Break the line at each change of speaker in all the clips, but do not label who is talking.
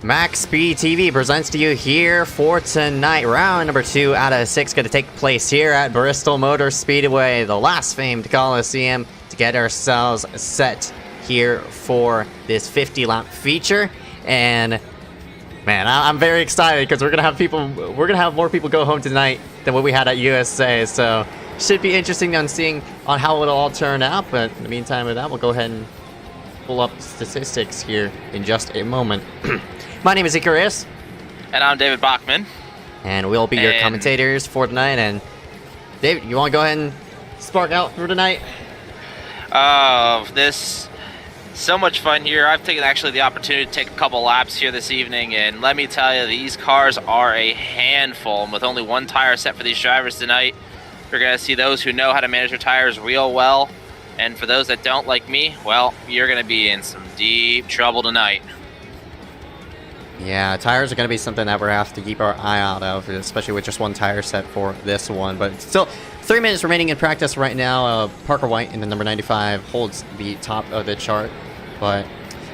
MaxspeedTV presents to you here for tonight. Round number 2 out of 6 going to take place here at Bristol Motor Speedway, the last famed Coliseum, to get ourselves set here for this 50-lap feature. And man, I'm very excited because we're gonna have more people go home tonight than what we had at USA. So should be interesting on seeing on how it'll all turn out. But in the meantime, with that, we'll go ahead and pull up statistics here in just a moment. My name is EZECKIEL.
And I'm David Bachman.
And we'll be your commentators for tonight. And David, you want to go ahead and spark out for tonight?
This so much fun here. I've taken actually the opportunity to take a couple laps here this evening, and let me tell you, these cars are a handful. And with only one tire set for these drivers tonight, you're going to see those who know how to manage their tires real well. And for those that don't, like me, well, you're going to be in some deep trouble tonight.
Yeah, tires are going to be something that we're going to have to keep our eye out of, especially with just one tire set for this one. But still, 3 minutes remaining in practice right now. Parker White in the number 95 holds the top of the chart. But,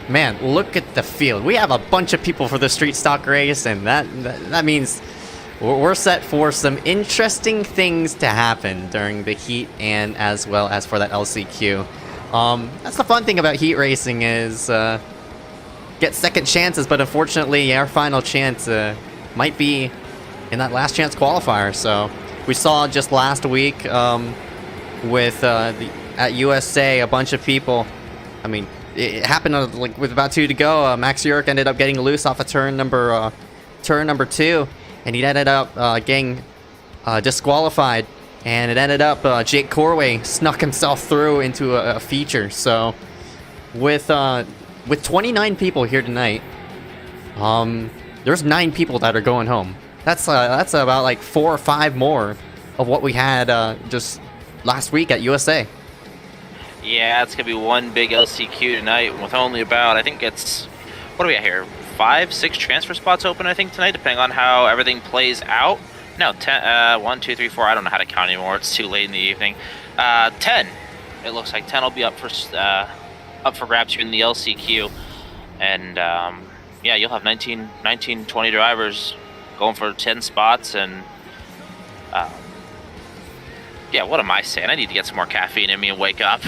man, look at the field. We have a bunch of people for the street stock race, and that means we're set for some interesting things to happen during the heat and as well as for that LCQ. That's the fun thing about heat racing is get second chances, but unfortunately our final chance might be in that last chance qualifier. So we saw just last week with at USA a bunch of people. I mean, it happened like with about 2 to go. Max York ended up getting loose off of turn number 2, and he ended up getting disqualified. And it ended up Jake Corway snuck himself through into a feature. So with 29 people here tonight, there's 9 people that are going home. That's about like 4 or 5 more of what we had just last week at USA.
Yeah, it's gonna be one big LCQ tonight with only about, I think it's, what do we got here? 5, 6 transfer spots open, I think, tonight, depending on how everything plays out. No, 10, 1, 2, 3, 4. I don't know how to count anymore. It's too late in the evening. 10. It looks like 10 will be up for grabs here in the LCQ, and yeah, you'll have 19, 20 drivers going for 10 spots, and yeah, what am I saying? I need to get some more caffeine in me and wake up.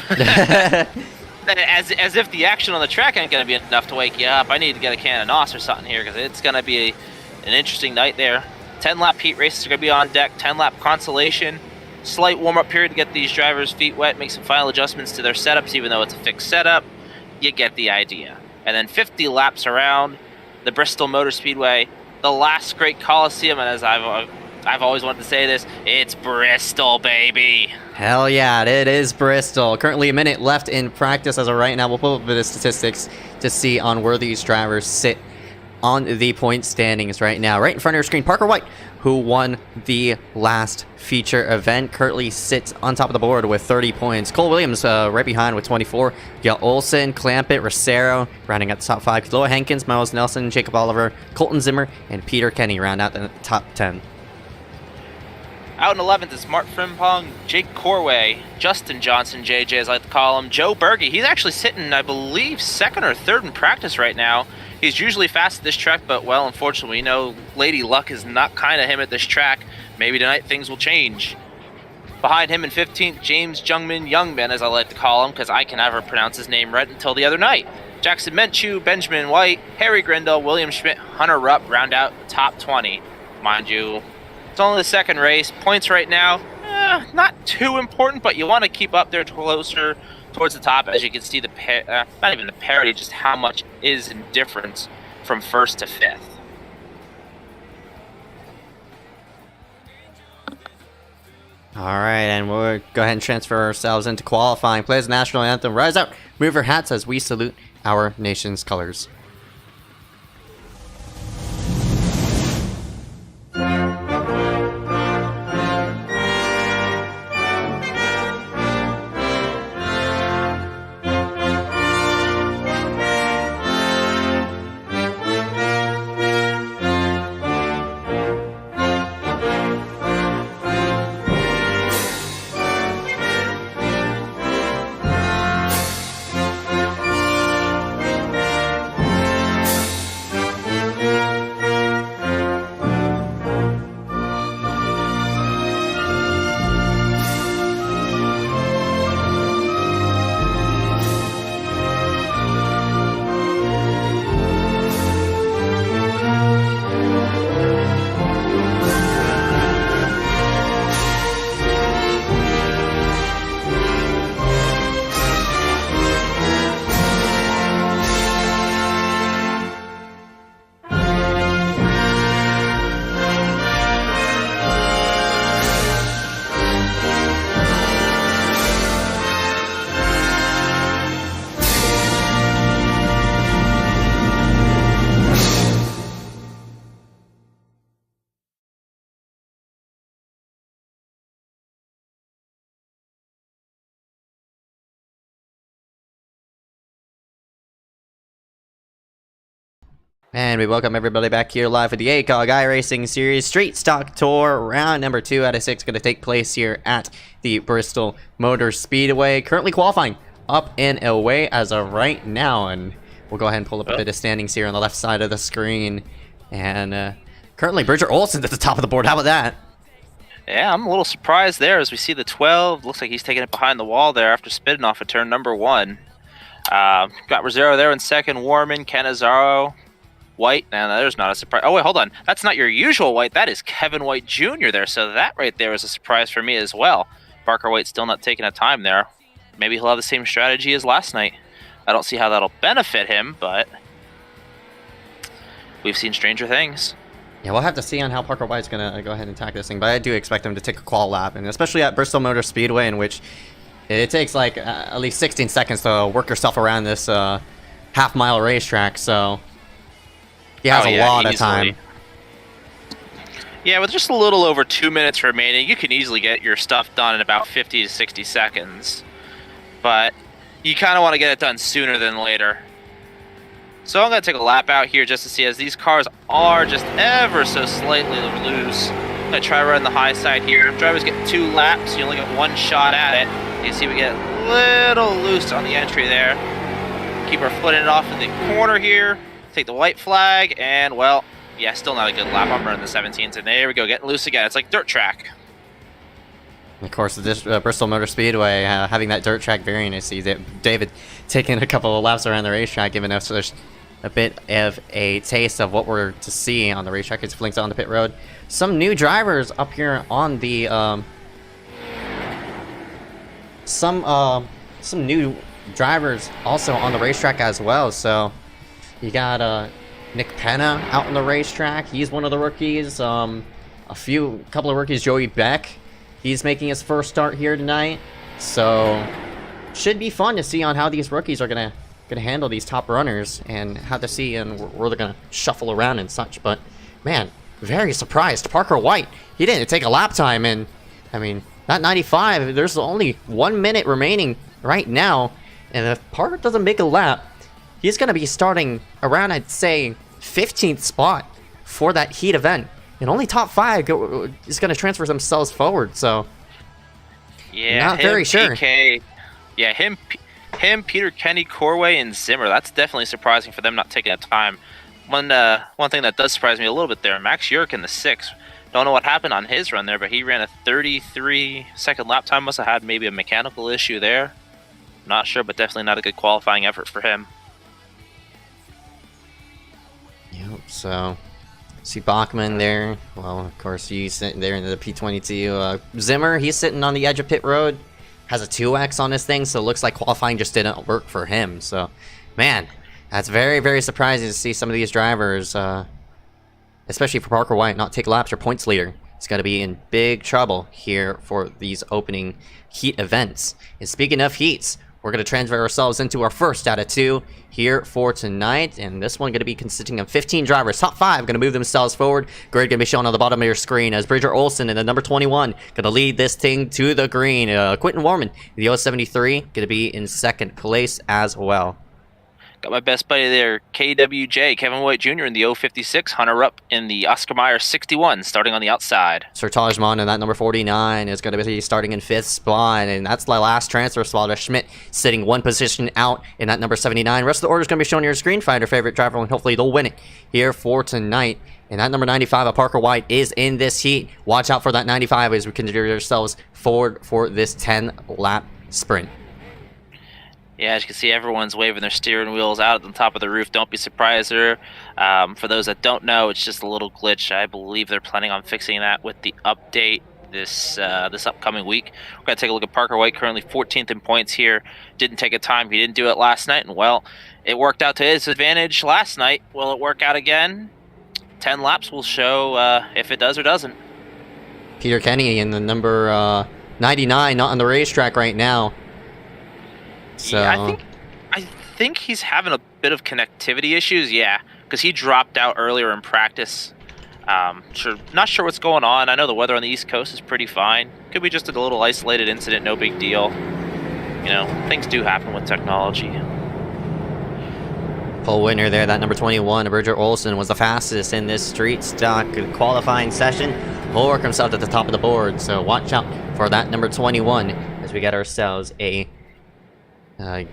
As if the action on the track ain't going to be enough to wake you up. I need to get a can of NOS or something here, because it's going to be an interesting night there. 10-lap heat races are going to be on deck, 10-lap consolation. Slight warm-up period to get these drivers' feet wet, make some final adjustments to their setups, even though it's a fixed setup. You get the idea. And then 50 laps around the Bristol Motor Speedway, the last great Coliseum, and as I've always wanted to say this, it's Bristol, baby.
Hell yeah, it is Bristol. Currently a minute left in practice as of right now. We'll pull up the statistics to see on where these drivers sit on the point standings right now. Right in front of your screen, Parker White, who won the last feature event, currently sits on top of the board with 30 points. Cole Williams right behind with 24. You got Olsen, Clampett, Rosero rounding out the top 5. Loa Hankins, Miles Nelson, Jacob Oliver, Colton Zimmer, and Peter Kenny round out the top 10.
Out in 11th is Mark Frimpong, Jake Corway, Justin Johnson, JJ as I like to call him, Joe Berge. He's actually sitting, I believe, 2nd or 3rd in practice right now. He's usually fast at this track, but, well, unfortunately, we know Lady Luck is not kind of him at this track. Maybe tonight things will change. Behind him in 15th, James Jungman Youngman, as I like to call him, because I can never pronounce his name right until the other night. Jackson Menchu, Benjamin White, Harry Grindle, William Schmidt, Hunter Rupp round out the top 20. Mind you, it's only the 2nd race. Points right now, not too important, but you want to keep up there closer towards the top, as you can see not even the parity, just how much is in difference from 1st to 5th.
All right, and we'll go ahead and transfer ourselves into qualifying. Play the national anthem. Rise up, move your hats as we salute our nation's colors. And we welcome everybody back here live for the ACOG iRacing Series Street Stock Tour. Round number 2 out of 6 going to take place here at the Bristol Motor Speedway. Currently qualifying up and away as of right now. And we'll go ahead and pull up a bit of standings here on the left side of the screen. And currently Bridger Olsen at the top of the board. How about that?
Yeah, I'm a little surprised there as we see the 12. Looks like he's taking it behind the wall there after spinning off of turn number 1. Got Rosero there in second. Warman, Canizaro, White. Now there's not a surprise. Oh wait, hold on. That's not your usual White. That is Kevin White Jr. there. So that right there is a surprise for me as well. Parker White still not taking a time there. Maybe he'll have the same strategy as last night. I don't see how that'll benefit him, but we've seen stranger things.
Yeah, we'll have to see on how Parker White's going to go ahead and attack this thing, but I do expect him to take a qual lap, and especially at Bristol Motor Speedway, in which it takes like at least 16 seconds to work yourself around this half-mile racetrack, so he has a lot of time.
Yeah, with just a little over 2 minutes remaining, you can easily get your stuff done in about 50 to 60 seconds. But you kind of want to get it done sooner than later. So I'm going to take a lap out here just to see, as these cars are just ever so slightly loose. I'm going to try running the high side here. Drivers get 2 laps. You only get 1 shot at it. You see we get a little loose on the entry there. Keep our foot in it off in the corner here. Take the white flag, and well, yeah, still not a good lap. I'm running the 17s, and there we go, getting loose again. It's like dirt track.
Of course, this Bristol Motor Speedway having that dirt track variant. I see David taking a couple of laps around the racetrack, giving us a bit of a taste of what we're to see on the racetrack. It's flinks on the pit road. Some new drivers up here on the some new drivers also on the racetrack as well. So you got Nick Penna out on the racetrack. He's one of the rookies. A couple of rookies. Joey Beck, he's making his first start here tonight. So should be fun to see on how these rookies are gonna handle these top runners and how to see and where they're gonna shuffle around and such. But man, very surprised. Parker White, he didn't take a lap time, and I mean, that 95. There's only 1 minute remaining right now, and if Parker doesn't make a lap, he's going to be starting around, I'd say, 15th spot for that heat event. And only top 5 is going to transfer themselves forward, so
yeah,
not very sure.
PK, yeah, him, Peter, Kenny, Corway, and Zimmer. That's definitely surprising for them not taking a time. One thing that does surprise me a little bit there, Max Yurk in the 6th. Don't know what happened on his run there, but he ran a 33-second lap time. Must have had maybe a mechanical issue there. Not sure, but definitely not a good qualifying effort for him.
Yep, so see Bachman there. Well, of course, he's sitting there in the P22. Zimmer, he's sitting on the edge of pit road. Has a 2X on his thing, so it looks like qualifying just didn't work for him. So, man, that's very, very surprising to see some of these drivers, especially for Parker White, not take laps or points leader. He's going to be in big trouble here for these opening heat events. And speaking of heats, we're going to transfer ourselves into our first out of 2 here for tonight. And this one going to be consisting of 15 drivers. Top 5 going to move themselves forward. Grid going to be shown on the bottom of your screen as Bridger Olsen in the number 21 going to lead this thing to the green. Quentin Warman, the 073, going to be in 2nd place as well.
Got my best buddy there, KWJ, Kevin White Jr. in the 056, Hunter Rupp in the Oscar Mayer 61, starting on the outside.
Sir Tajman in that number 49 is going to be starting in 5th spot, and that's the last transfer spot. Schmidt sitting 1 position out in that number 79. Rest of the order is going to be shown on your screen. Find your favorite driver, and hopefully they'll win it here for tonight. And that number 95 of Parker White is in this heat. Watch out for that 95 as we consider ourselves forward for this 10-lap sprint.
Yeah, as you can see, everyone's waving their steering wheels out at the top of the roof. Don't be surprised there. For those that don't know, it's just a little glitch. I believe they're planning on fixing that with the update this upcoming week. We're going to take a look at Parker White, currently 14th in points here. Didn't take a time. He didn't do it last night, and well, it worked out to his advantage last night. Will it work out again? 10 laps will show if it does or doesn't.
Peter Kenny in the number 99, not on the racetrack right now. So
yeah, I think he's having a bit of connectivity issues. Yeah, because he dropped out earlier in practice. Not sure what's going on. I know the weather on the East Coast is pretty fine. Could be just a little isolated incident, no big deal. You know, things do happen with technology.
Pole winner there, that number 21, Bridger Olsen, was the fastest in this street stock qualifying session. Will work himself at the top of the board, so watch out for that number 21 as we get ourselves a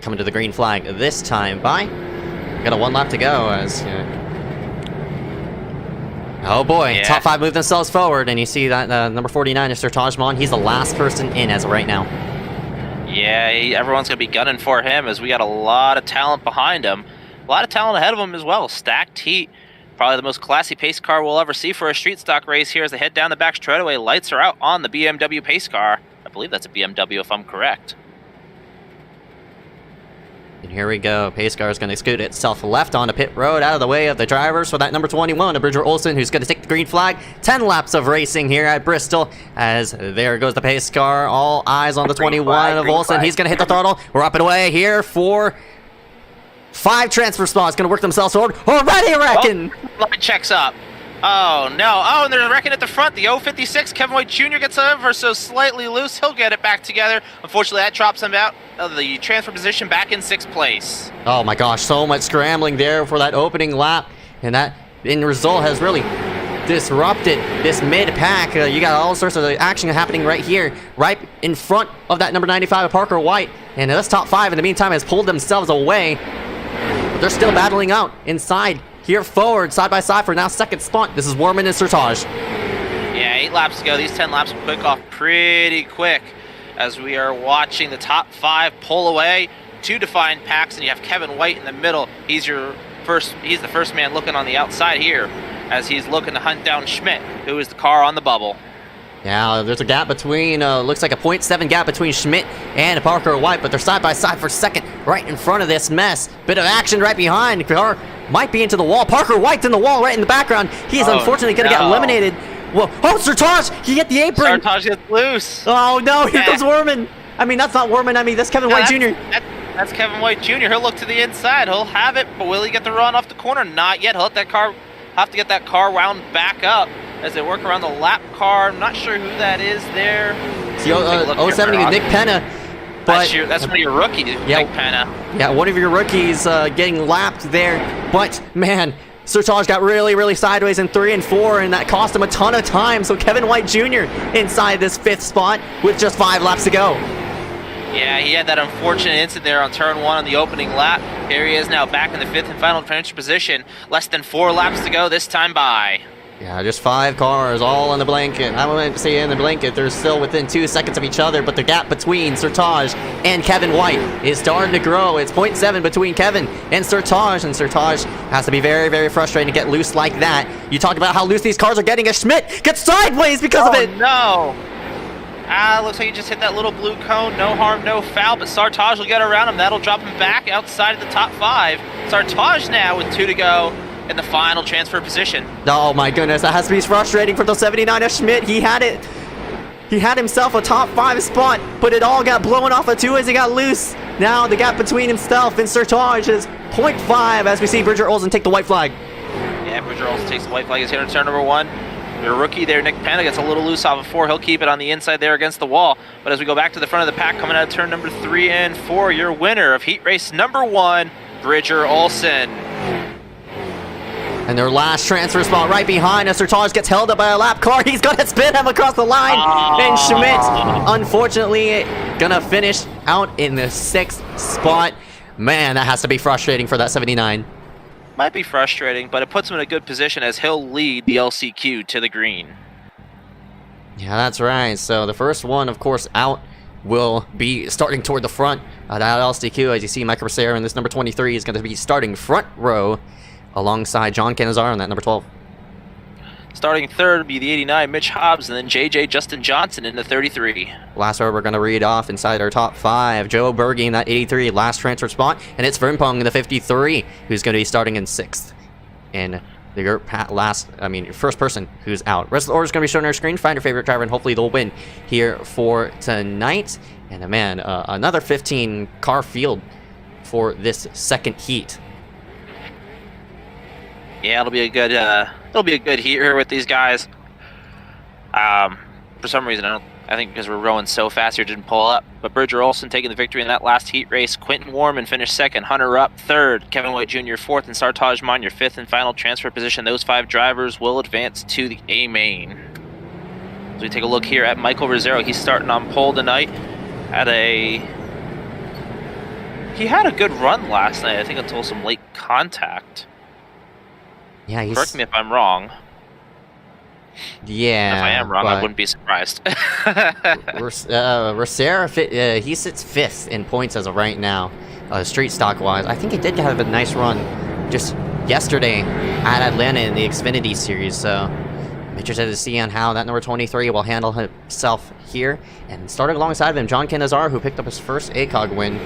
coming to the green flag this time by. We got a 1 lap to go as. Oh boy,
yeah.
top 5 move themselves forward, and you see that number 49 is Sir Tajman. He's the last person in as of right now.
Yeah, everyone's going to be gunning for him as we got a lot of talent behind him. A lot of talent ahead of him as well. Stacked heat. Probably the most classy pace car we'll ever see for a street stock race here as they head down the back straightaway. Lights are out on the BMW pace car. I believe that's a BMW if I'm correct.
And here we go. Pace car is going to scoot itself left onto pit road out of the way of the drivers for that number 21, Bridger Olsen, who's going to take the green flag. 10 laps of racing here at Bristol as there goes the pace car. All eyes on the 21 of Olsen. He's going to hit the throttle. We're up and away here for 5 transfer spots. Going to work themselves forward. Already wrecking!
Light checks up. Oh, no. Oh, and they're wrecking at the front. The 056, Kevin White Jr. gets ever so slightly loose. He'll get it back together. Unfortunately, that drops him out of the transfer position back in 6th place.
Oh my gosh, so much scrambling there for that opening lap. And that, in result, has really disrupted this mid-pack. You got all sorts of action happening right here, right in front of that number 95 of Parker White. And this top 5, in the meantime, has pulled themselves away. But they're still battling out inside. Here forward, side by side for now 2nd spot. This is Warman and Sertage.
Yeah, 8 laps to go. These 10 laps will quick off pretty quick as we are watching the top 5 pull away. 2 defined packs, and you have Kevin White in the middle. He's the first man looking on the outside here as he's looking to hunt down Schmidt, who is the car on the bubble.
Yeah, there's a gap between, looks like a 0.7 gap between Schmidt and Parker White, but they're side by side for 2nd, right in front of this mess. Bit of action right behind. Car might be into the wall. Parker White's in the wall right in the background. He's unfortunately going to get eliminated. Well, oh, Sertage, he hit the apron.
Sertage gets loose.
Oh no, here comes Warman. I mean, that's not Warman. I mean, that's Kevin White Jr.
That's Kevin White Jr. He'll look to the inside. He'll have it, but will he get the run off the corner? Not yet. He'll let that car have to get that car wound back up as they work around the lap car. I'm not sure who that is there.
It's 070 with Nick Penna. But
that's one of your rookies, Nick Penna.
Yeah, one of your rookies getting lapped there. But, man, Sertage got really, really sideways in 3 and 4, and that cost him a ton of time. So Kevin White Jr. inside this 5th spot with just 5 laps to go.
Yeah, he had that unfortunate incident there on turn 1 on the opening lap. Here he is now back in the 5th and final transfer position. Less than 4 laps to go this time by.
Yeah, just 5 cars all in the blanket. I wouldn't say in the blanket. They're still within 2 seconds of each other, but the gap between Sertage and Kevin White is starting to grow. It's 0.7 between Kevin and Sertage has to be very, very frustrating to get loose like that. You talk about how loose these cars are getting as Schmidt gets sideways because of it.
No. Looks like he just hit that little blue cone. No harm, no foul, but Sertage will get around him. That'll drop him back outside of the top 5. Sertage now with 2 to go in the final transfer position.
Oh my goodness, that has to be frustrating for the 79 of Schmidt. He had it. He had himself a top 5 spot, but it all got blown off of 2 as he got loose. Now the gap between himself and Sertage is 0.5 as we see Bridger Olsen take the white flag.
Yeah, Bridger Olsen takes the white flag. He's here in turn number 1. Your rookie there, Nick Penna, gets a little loose off of 4. He'll keep it on the inside there against the wall. But as we go back to the front of the pack, coming out of turn number 3 and 4, your winner of heat race number 1, Bridger Olsen.
And their last transfer spot right behind us. Sertage gets held up by a lap car. He's going to spin him across the line. And Schmidt, unfortunately, going to finish out in the 6th spot. Man, that has to be frustrating for that 79.
Might be frustrating, but it puts him in a good position as he'll lead the LCQ to the green.
Yeah, that's right. So the first one, of course, out will be starting toward the front. That LCQ, as you see, Michael Becerra in this number 23 is going to be starting front row alongside John Canizaro in that number 12.
Starting third would be the 89, Mitch Hobbs, and then JJ Justin Johnson in the 33.
Last row, we're going to read off inside our top 5. Joe Berge in that 83, last transfer spot. And it's Frimpong in the 53, who's going to be starting in 6th. And the first person who's out. Rest of the order is going to be shown on our screen. Find your favorite driver, and hopefully they'll win here for tonight. And man, another 15 car field for this second heat.
Yeah, it'll be a good heat here with these guys. For some reason, I I think because we're rowing so fast here, didn't pull up. But Bridger Olson taking the victory in that last heat race. Quentin Warman finished second. Hunter Rupp third. Kevin White Jr. fourth. And Sartaj Mon, fifth and final transfer position. Those 5 drivers will advance to the A main. As we take a look here at Michael Rosero, he's starting on pole tonight. He had a good run last night, I think, until some late contact.
Yeah,
correct me if I'm wrong.
Yeah,
if I am wrong, I wouldn't be surprised.
Rosero, he sits 5th in points as of right now, street stock wise. I think he did have a nice run just yesterday at Atlanta in the Xfinity Series. So interested to see on how that number 23 will handle himself here. And starting alongside of him, John Canizar, who picked up his first ACOG win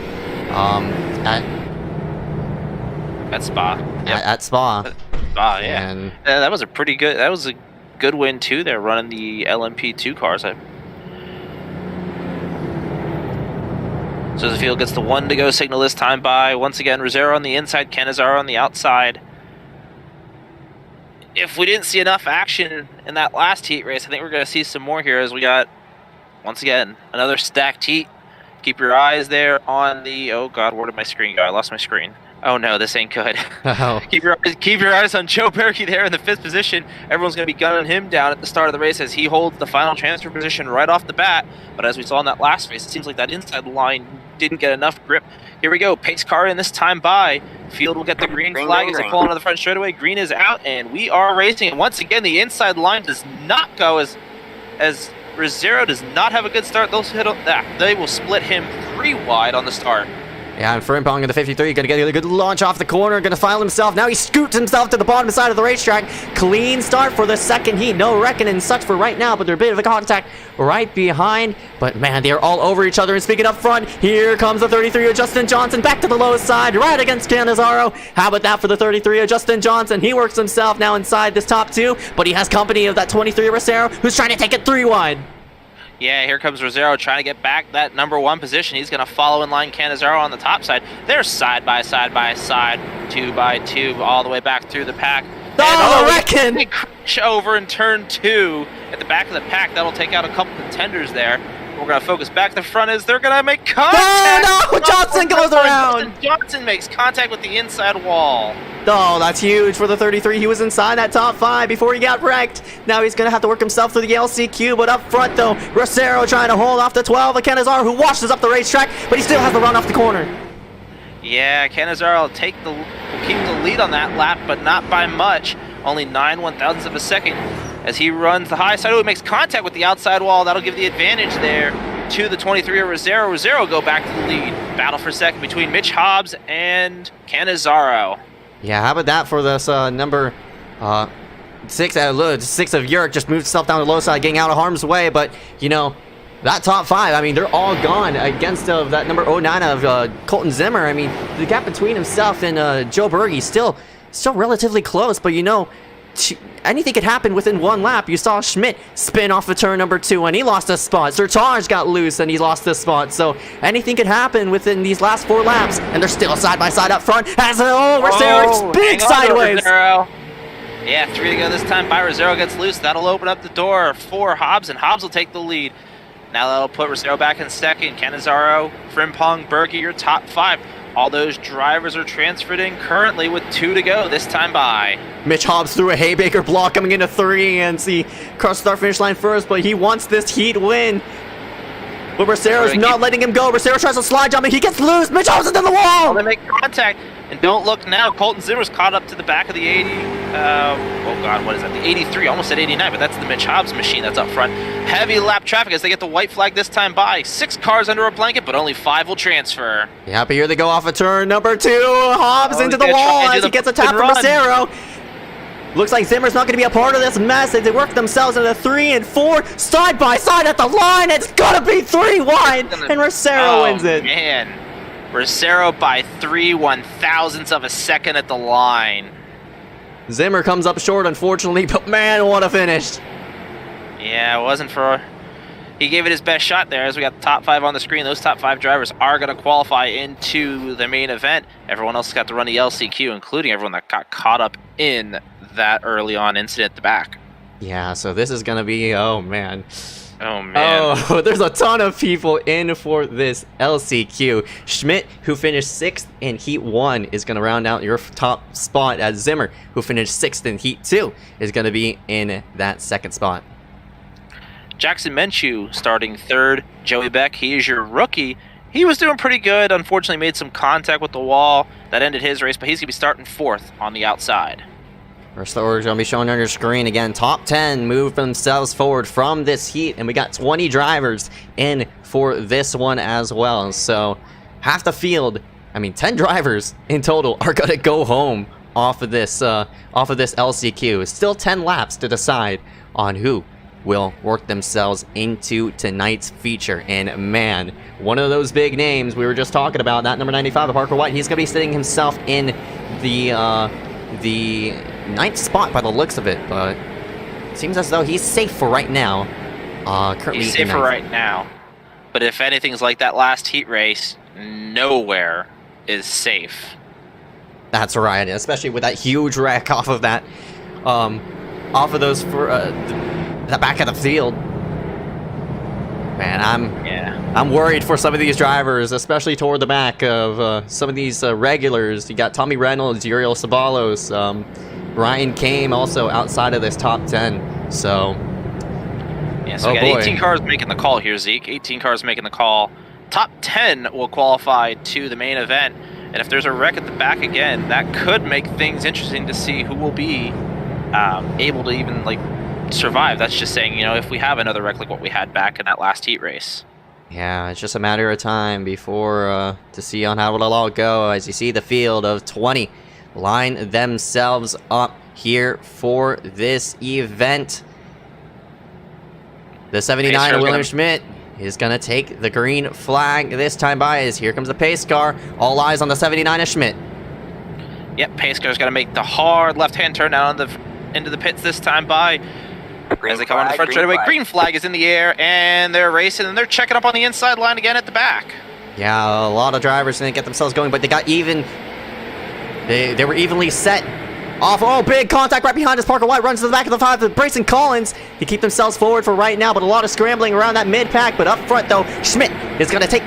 at Spa. Yep.
At Spa.
Spa, yeah. And that was a pretty good. That was a good win too. They're running the LMP2 cars. So the field gets the 1 to go signal this time by. Once again, Rosero on the inside, Canizaro on the outside. If we didn't see enough action in that last heat race, I think we're going to see some more here as we got, once again, another stacked heat. Keep your eyes there on the, oh God, where did my screen go? I lost my screen. Oh no, this ain't good.
Oh.
Keep your eyes on Joe Berkey there in the 5th position. Everyone's going to be gunning him down at the start of the race as he holds the final transfer position right off the bat. But as we saw in that last race, it seems like that inside line didn't get enough grip. Here we go, pace car in this time by. Field will get the green flag as they pull onto the front straightaway. Green is out, and we are racing. And once again, the inside line does not go as Rosero does not have a good start. They will split him 3 wide on the start.
Yeah, and Frimpong in the 53, gonna get a good launch off the corner, gonna file himself. Now he scoots himself to the bottom side of the racetrack. Clean start for the second heat. No wrecking and such for right now, but they're a bit of a contact right behind. But man, they're all over each other. And speaking up front, here comes the 33 of Justin Johnson back to the low side, right against Canizaro. How about that for the 33 of Justin Johnson? He works himself now inside this top 2, but he has company of that 23 of Rosero, who's trying to take it 3 wide.
Yeah, here comes Rosero trying to get back that number 1 position. He's going to follow in line Canizaro on the top side. They're side by side, 2 by 2, all the way back through the pack.
Oh, I reckon!
They crash over in turn 2 at the back of the pack. That'll take out a couple contenders there. We're going to focus back to the front as they're going to make contact.
Oh, no! Johnson goes around!
Johnson makes contact with the inside wall.
Oh, that's huge for the 33. He was inside that top 5 before he got wrecked. Now he's going to have to work himself through the LCQ, but up front, though, Rosero trying to hold off the 12 of Canizaro, who washes up the racetrack, but he still has to run off the corner.
Yeah, Canizaro will keep the lead on that lap, but not by much. Only 9 1/1000ths of a second as he runs the high side. Oh, he makes contact with the outside wall. That'll give the advantage there to the 23 of Rosero. Rosero go back to the lead. Battle for second between Mitch Hobbs and Canizaro.
Yeah, how about that for this number 6 of Yerk just moved himself down the low side, getting out of harm's way. But, you know, that top 5, I mean, they're all gone against that number 09 of Colton Zimmer. I mean, the gap between himself and Joe Berge is still relatively close. But, you know, anything could happen within 1 lap. You saw Schmidt spin off of turn number 2 and he lost a spot. Sertage got loose and he lost a spot. So anything could happen within these last 4 laps. And they're still side by side up front. As Rosero big sideways.
Yeah, 3 to go this time by Rosero gets loose. That'll open up the door for Hobbs, and Hobbs will take the lead. Now that'll put Rosero back in second. Canizaro, Frimpong, Berkey, your top 5. All those drivers are transferred in currently with 2 to go this time by.
Mitch Hobbs threw a haymaker block coming into 3 and see cross the start finish line first, but he wants this heat win. But Rosero's not letting him go. Rosero tries to slide jump and he gets loose. Mitch Hobbs is in the wall.
Oh, they make contact. And don't look now. Colton Zimmer's caught up to the back of the 80. Oh God, what is that? The 83. Almost at 89, but that's the Mitch Hobbs machine that's up front. Heavy lap traffic as they get the white flag this time by. 6 cars under a blanket, but only 5 will transfer.
Yeah, but here they go off of turn number 2. Hobbs into the wall as he gets a tap from Rosero. Looks like Zimmer's not going to be a part of this mess as they work themselves into 3 and 4 side by side at the line. It's going to be 3 wide, and Rosero wins it.
Man. Rosero by 3 1/1000ths of a second at the line.
Zimmer comes up short, unfortunately, but man, what a finish.
Yeah, it wasn't for... He gave it his best shot there as we got the top 5 on the screen. Those top 5 drivers are going to qualify into the main event. Everyone else got to run the LCQ, including everyone that got caught up in that early on incident at the back.
Yeah, so this is going to be, oh man,
Oh, man.
Oh, there's a ton of people in for this LCQ. Schmidt, who finished 6th in Heat 1, is going to round out your top spot, as Zimmer, who finished 6th in Heat 2, is going to be in that 2nd spot.
Jackson Menchu starting 3rd. Joey Beck, he is your rookie. He was doing pretty good. Unfortunately, made some contact with the wall. That ended his race, but he's going to be starting 4th on the outside.
First order is going to be shown on your screen again. Top 10 move themselves forward from this heat, and we got 20 drivers in for this one as well. So half the field, I mean 10 drivers in total, are going to go home off of this LCQ. It's still 10 laps to decide on who will work themselves into tonight's feature. And man, one of those big names we were just talking about, that number 95, the Parker White, he's going to be sitting himself in the 9th spot by the looks of it, but it seems as though he's safe for right now. Currently
he's safe for right now, but if anything's like that last heat race, nowhere is safe.
That's right, especially with that huge wreck off of that, off of those for the back of the field. Man, I'm worried for some of these drivers, especially toward the back of some of these regulars. You got Tommy Reynolds, Uriel Sabalos, Ryan Kame also outside of this top 10. So,
yeah, so we got 18 cars making the call here, Zeke. 18 cars making the call. Top 10 will qualify to the main event. And if there's a wreck at the back again, that could make things interesting to see who will be able to even like survive. That's just saying, you know, if we have another wreck like what we had back in that last heat race.
Yeah, it's just a matter of time before to see on how it'll all go, as you see the field of 20 line themselves up here for this event. The 79 of William Schmidt is going to take the green flag this time by, as here comes the pace car. All eyes on the 79 of Schmidt.
Yep, pace car's going to make the hard left-hand turn out into the pits this time by. As they come on the front straightaway, green flag is in the air, and they're racing, and they're checking up on the inside line again at the back.
Yeah, a lot of drivers didn't get themselves going, but they got even. They were evenly set off. Oh, big contact right behind us. Parker White runs to the back of the 5 with Brayson Collins. They keep themselves forward for right now, but a lot of scrambling around that mid-pack. But up front, though, Schmidt is going to take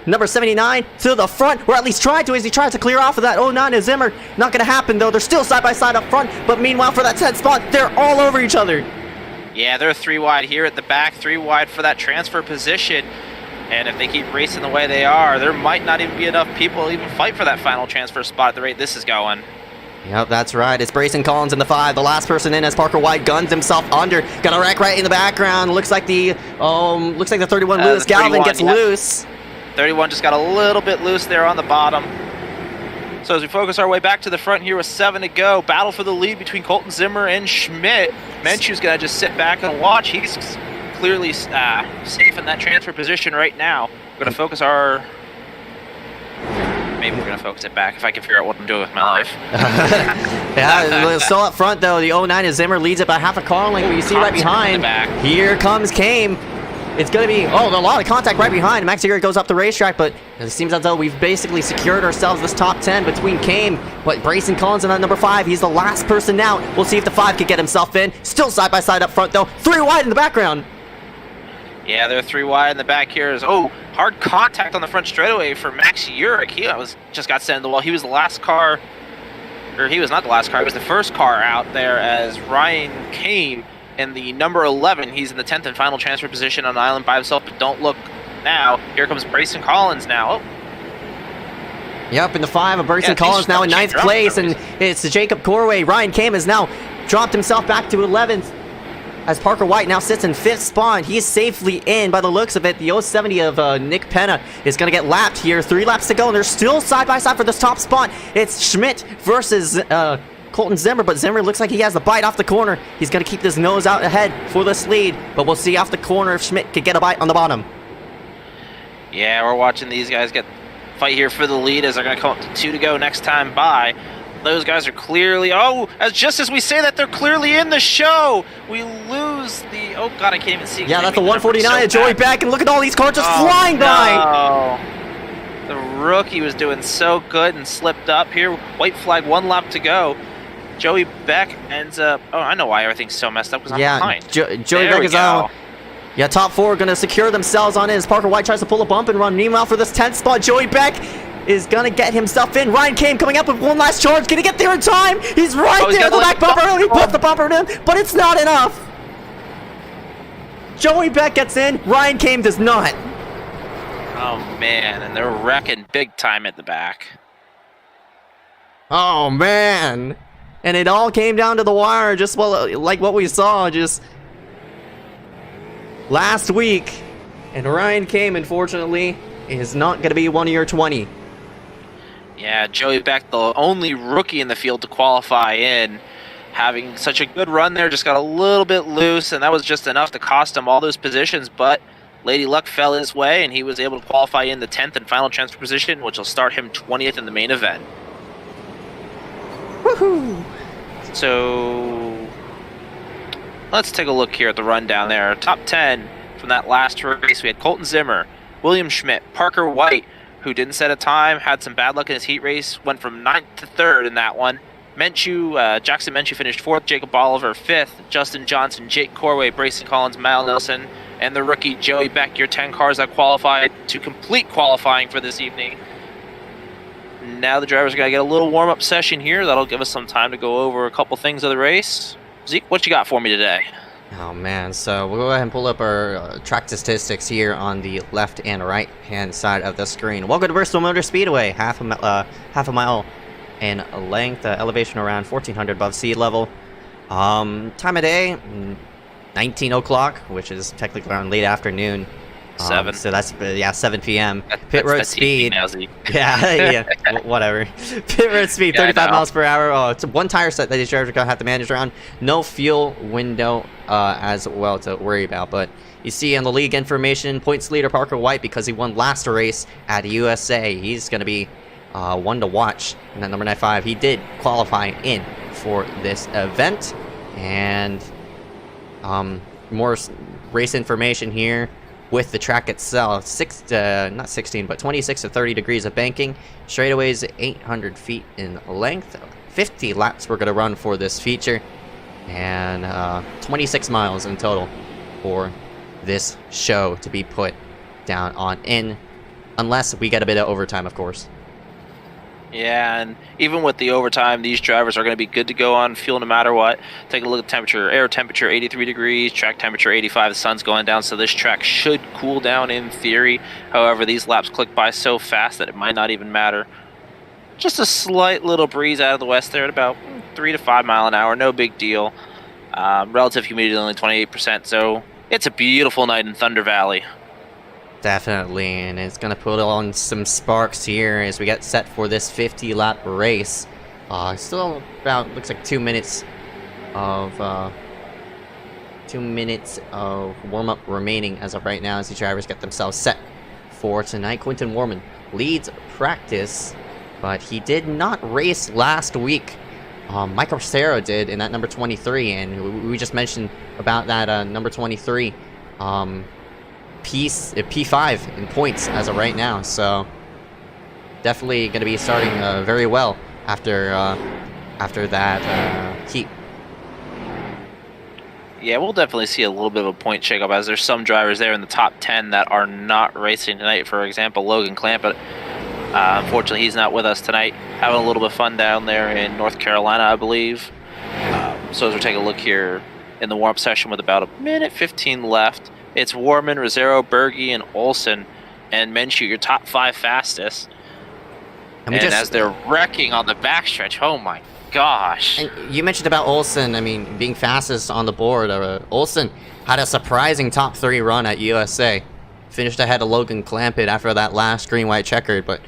number 79 to the front, or at least try to, as he tries to clear off of that 09 of Zimmer. Not going to happen, though. They're still side-by-side up front, but meanwhile, for that 10th spot, they're all over each other.
Yeah, they're 3 wide here at the back, 3 wide for that transfer position. And if they keep racing the way they are, there might not even be enough people to even fight for that final transfer spot at the rate this is going.
Yep, that's right. It's Brayson Collins in the 5. The last person in as Parker White guns himself under. Got a wreck right in the background. Looks like the 31 Lewis Galvin gets loose.
31 just got a little bit loose there on the bottom. So as we focus our way back to the front here with 7 to go, battle for the lead between Colton Zimmer and Schmidt. Menchu's going to just sit back and watch. He's clearly safe in that transfer position right now. We're going to focus our... Maybe we're going to focus it back if I can figure out what I'm doing with my life.
Yeah, still up front, though. The 09 of Zimmer leads it by half a car length, but you see right behind, here comes Kame. It's going to be, a lot of contact right behind. Max here goes up the racetrack, but it seems as though we've basically secured ourselves this top 10 between Kame, but Brayson Collins on that number 5. He's the last person out. We'll see if the 5 can get himself in. Still side-by-side up front, though. 3 wide in the background.
Yeah, they're 3 wide in the back here. Hard contact on the front straightaway for Max Urich. He just got sent in the wall. He was the last car, or he was not the last car. He was the first car out there as Ryan Kame in the number 11. He's in the 10th and final transfer position on the island by himself, but don't look now. Here comes Brayson Collins now.
Yep, in the 5 of Brayson Collins now in 9th place, and it's Jacob Corway. Ryan Kame has now dropped himself back to 11th. As Parker White now sits in 5th spot. He's safely in by the looks of it. The 070 of Nick Penna is going to get lapped here. 3 laps to go, and they're still side-by-side for this top spot. It's Schmidt versus Colton Zimmer, but Zimmer looks like he has the bite off the corner. He's going to keep his nose out ahead for this lead, but we'll see off the corner if Schmidt could get a bite on the bottom.
Yeah, we're watching these guys fight here for the lead as they're going to come up to 2 to go next time by. Those guys are clearly, just as we say that, they're clearly in the show. We lose the, God, I can't even see.
Yeah, that's the 149 of Joey Beck, and look at all these cars just flying by.
The rookie was doing so good and slipped up here. White flag, 1 lap to go. Joey Beck ends up, I know why everything's so messed up, because I'm behind.
Joey Beck is out. Yeah, top 4 going to secure themselves on it as Parker White tries to pull a bump and run. Meanwhile, for this 10th spot, Joey Beck is going to get himself in. Ryan Kame coming up with one last charge. Going to get there in time. He's right there at the back bumper. He put the bumper in, but it's not enough. Joey Beck gets in. Ryan Kame does not.
Oh, man, and they're wrecking big time at the back.
Oh, man. And it all came down to the wire, just like what we saw just last week. And Ryan Kame, unfortunately, is not going to be one of your 20.
Yeah, Joey Beck, the only rookie in the field to qualify in, having such a good run there, just got a little bit loose, and that was just enough to cost him all those positions, but Lady Luck fell his way, and he was able to qualify in the 10th and final transfer position, which will start him 20th in the main event.
Woohoo!
So, let's take a look here at the rundown there. Top 10 from that last race, we had Colton Zimmer, William Schmidt, Parker White, who didn't set a time, had some bad luck in his heat race, went from 9th to 3rd in that one. Jackson Menchu finished 4th, Jacob Oliver 5th, Justin Johnson, Jake Corway, Brayson Collins, Mal Nelson, and the rookie Joey Beck, your 10 cars that qualified to complete qualifying for this evening. Now the drivers are going to get a little warm-up session here. That'll give us some time to go over a couple things of the race. Zeke, what you got for me today?
Oh, man. So we'll go ahead and pull up our track statistics here on the left and right-hand side of the screen. Welcome to Bristol Motor Speedway, half a mile in length, elevation around 1,400 above sea level. Time of day, 19 o'clock, which is technically around late afternoon.
7.
So that's, 7 p.m. Pit road speed. Yeah, whatever. Pit road speed, 35 miles per hour. Oh, it's one tire set that these drivers are going to have to manage around. No fuel window as well to worry about. But you see on the league information, points leader Parker White, because he won last race at USA. He's going to be one to watch. And then number 95, he did qualify in for this event. And more race information here. With the track itself, not 16, but 26 to 30 degrees of banking. Straightaways 800 feet in length. 50 laps we're going to run for this feature. And 26 miles in total for this show to be put down on in. Unless we get a bit of overtime, of course.
Yeah, and even with the overtime, these drivers are going to be good to go on fuel no matter what. Take a look at temperature. Air temperature 83 degrees, track temperature 85. The sun's going down, so this track should cool down in theory. However, these laps click by so fast that it might not even matter. Just a slight little breeze out of the west there at about 3 to 5 mile an hour. No big deal. Relative humidity only 28%, so it's a beautiful night in Thunder Valley.
Definitely, and it's going to put on some sparks here as we get set for this 50-lap race. Still about, looks like 2 minutes of warm-up remaining as of right now as the drivers get themselves set for tonight. Quinton Warman leads practice, but he did not race last week. Mike Arcero did in that number 23, and we just mentioned about that number 23. P5 in points as of right now, so definitely going to be starting very well after that heat.
Yeah, we'll definitely see a little bit of a point shakeup as there's some drivers there in the top 10 that are not racing tonight. For example, Logan Clampett. Unfortunately, he's not with us tonight. Having a little bit of fun down there in North Carolina, I believe. So as we take a look here in the warm-up session with about 1:15 left, it's Warman, Rosero, Berge, and Olsen, and Menchu, your top 5 fastest. And as they're wrecking on the backstretch, oh my gosh.
And you mentioned about Olsen, I mean, being fastest on the board. Olsen had a surprising top 3 run at USA. Finished ahead of Logan Clampett after that last green-white checkered, but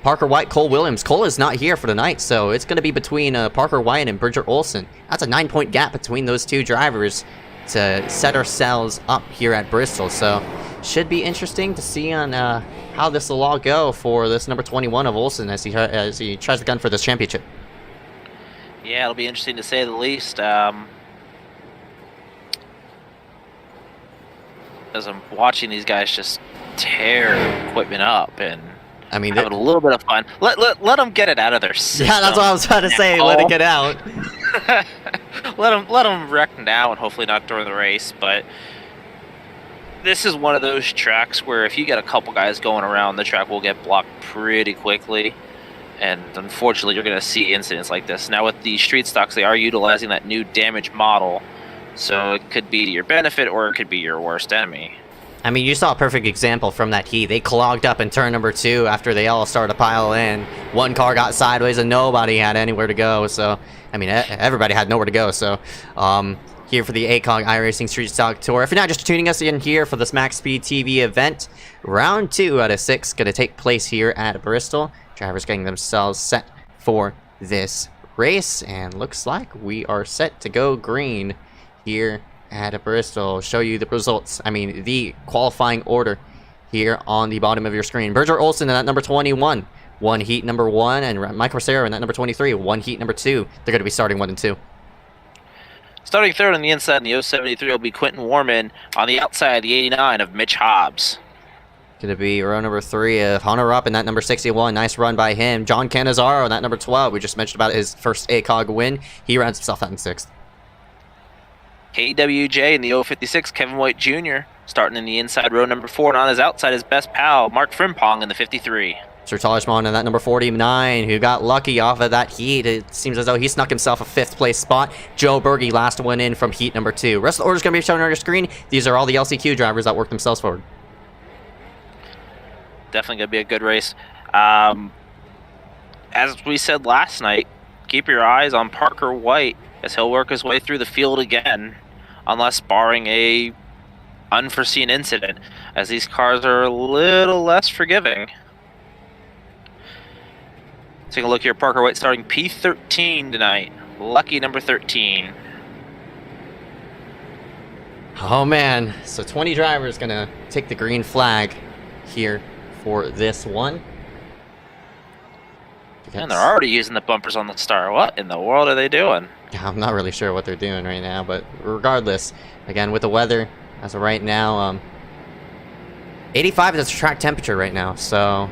Parker White, Cole Williams. Cole is not here for the night, so it's going to be between Parker White and Bridger Olsen. That's a 9-point gap between those two drivers to set ourselves up here at Bristol. So should be interesting to see on how this will all go for this number 21 of Olsen as he tries to gun for this championship.
Yeah, it'll be interesting to say the least. As I'm watching these guys just tear equipment up, and I mean, having a little bit of fun. Let them get it out of their system.
Yeah, that's what I was trying to say. Let it get out.
let them wreck now, and hopefully not during the race. But This is one of those tracks where if you get a couple guys going around, the track will get blocked pretty quickly. And unfortunately, you're going to see incidents like this. Now, with the street stocks, they are utilizing that new damaged model. So it could be to your benefit or it could be your worst enemy.
I mean, you saw a perfect example from that heat. They clogged up in turn number 2 after they all started to pile in. One car got sideways and nobody had anywhere to go. So, I mean, everybody had nowhere to go. So, here for the ACOG iRacing Street Stock Tour. If you're not just tuning us in here for this MaxspeedTV event, round 2 out of 6 going to take place here at Bristol. Drivers getting themselves set for this race. And looks like we are set to go green here at Bristol. Show you the results. I mean, the qualifying order here on the bottom of your screen. Berger Olsen in that number 21. Won heat number 1. And Mike Rosero in that number 23. Won heat number 2. They're going to be starting 1 and 2.
Starting third on the inside in the 073 will be Quentin Warman. On the outside, the 89 of Mitch Hobbs.
Going to be row number 3 of Hunter Rupp in that number 61. Nice run by him. John Canizaro in that number 12. We just mentioned about his first ACOG win. He rounds himself out in 6th.
KWJ in the 056, Kevin White Jr. starting in the inside row number 4. And on his outside, his best pal, Mark Frimpong in the 53.
Sir Talishman in that number 49, who got lucky off of that heat. It seems as though he snuck himself a 5th place spot. Joe Berge, last one in from heat number 2. Rest of the order is going to be shown on your screen. These are all the LCQ drivers that work themselves forward.
Definitely going to be a good race. As we said last night, keep your eyes on Parker White as he'll work his way through the field again, unless barring a unforeseen incident, as these cars are a little less forgiving. Take a look here. Parker White starting P13 tonight. Lucky number 13.
Oh man, so 20 drivers gonna take the green flag here for this one.
And they're already using the bumpers on the star. What in the world are they doing?
I'm not really sure what they're doing right now, but regardless, again, with the weather, as of right now, 85 is the track temperature right now, so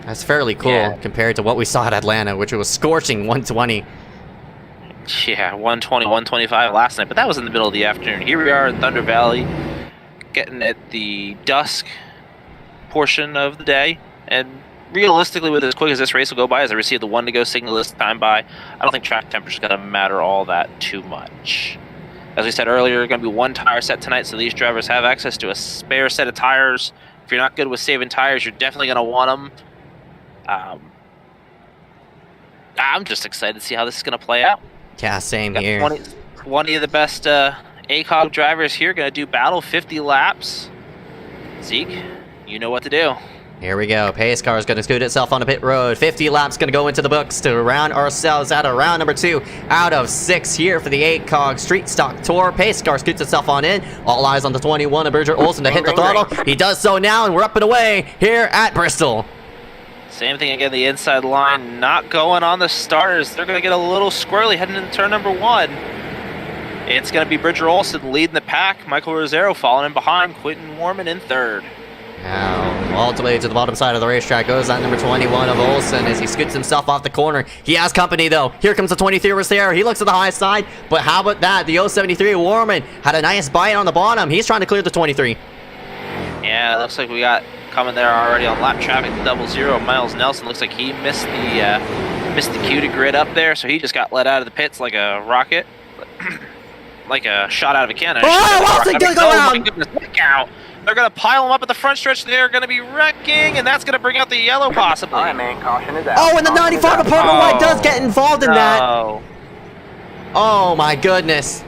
that's fairly cool compared to what we saw at Atlanta, which was scorching 120.
Yeah, 120, 125 last night, but that was in the middle of the afternoon. Here we are in Thunder Valley, getting at the dusk portion of the day, and realistically, with as quick as this race will go by, as I receive the 1 to go signal this time by, I don't think track temperature is going to matter all that too much. As we said earlier, going to be 1 tire set tonight, so these drivers have access to a spare set of tires. If you're not good with saving tires, you're definitely going to want them. I'm just excited to see how this is going to play out.
Yeah, same here.
20 of the best ACOG drivers here going to do battle 50 laps. Zeke, you know what to do.
Here we go. Pace car is going to scoot itself on a pit road. 50 laps going to go into the books to round ourselves out of round number 2 out of 6 here for the ACOG Street Stock Tour. Pace car scoots itself on in. All eyes on the 21 of Berger Olsen to hit the throttle. He does so now, and we're up and away here at Bristol.
Same thing again, the inside line not going on the starters. They're going to get a little squirrely heading into turn number 1. It's going to be Bridger Olsen leading the pack. Michael Rosero following in behind. Quentin Warman in 3rd.
Now, all the way to the bottom side of the racetrack goes that number 21 of Olsen as he scoots himself off the corner. He has company, though. Here comes the 23 Rosero. He looks at the high side, but how about that? The 073 Warman had a nice bite on the bottom. He's trying to clear the 23.
Yeah, it looks like we got coming there already on lap traffic 00. Miles Nelson looks like he missed the cue to grid up there, so he just got let out of the pits like a rocket, like a shot out of a cannon.
Oh, Wilson did go around!
My goodness, look out! They're going to pile him up at the front stretch. They're going to be wrecking, and that's going to bring out the yellow possibly.
All right, man, caution is out.
Oh, and the 95 of Parker White does get involved in that. Oh my goodness.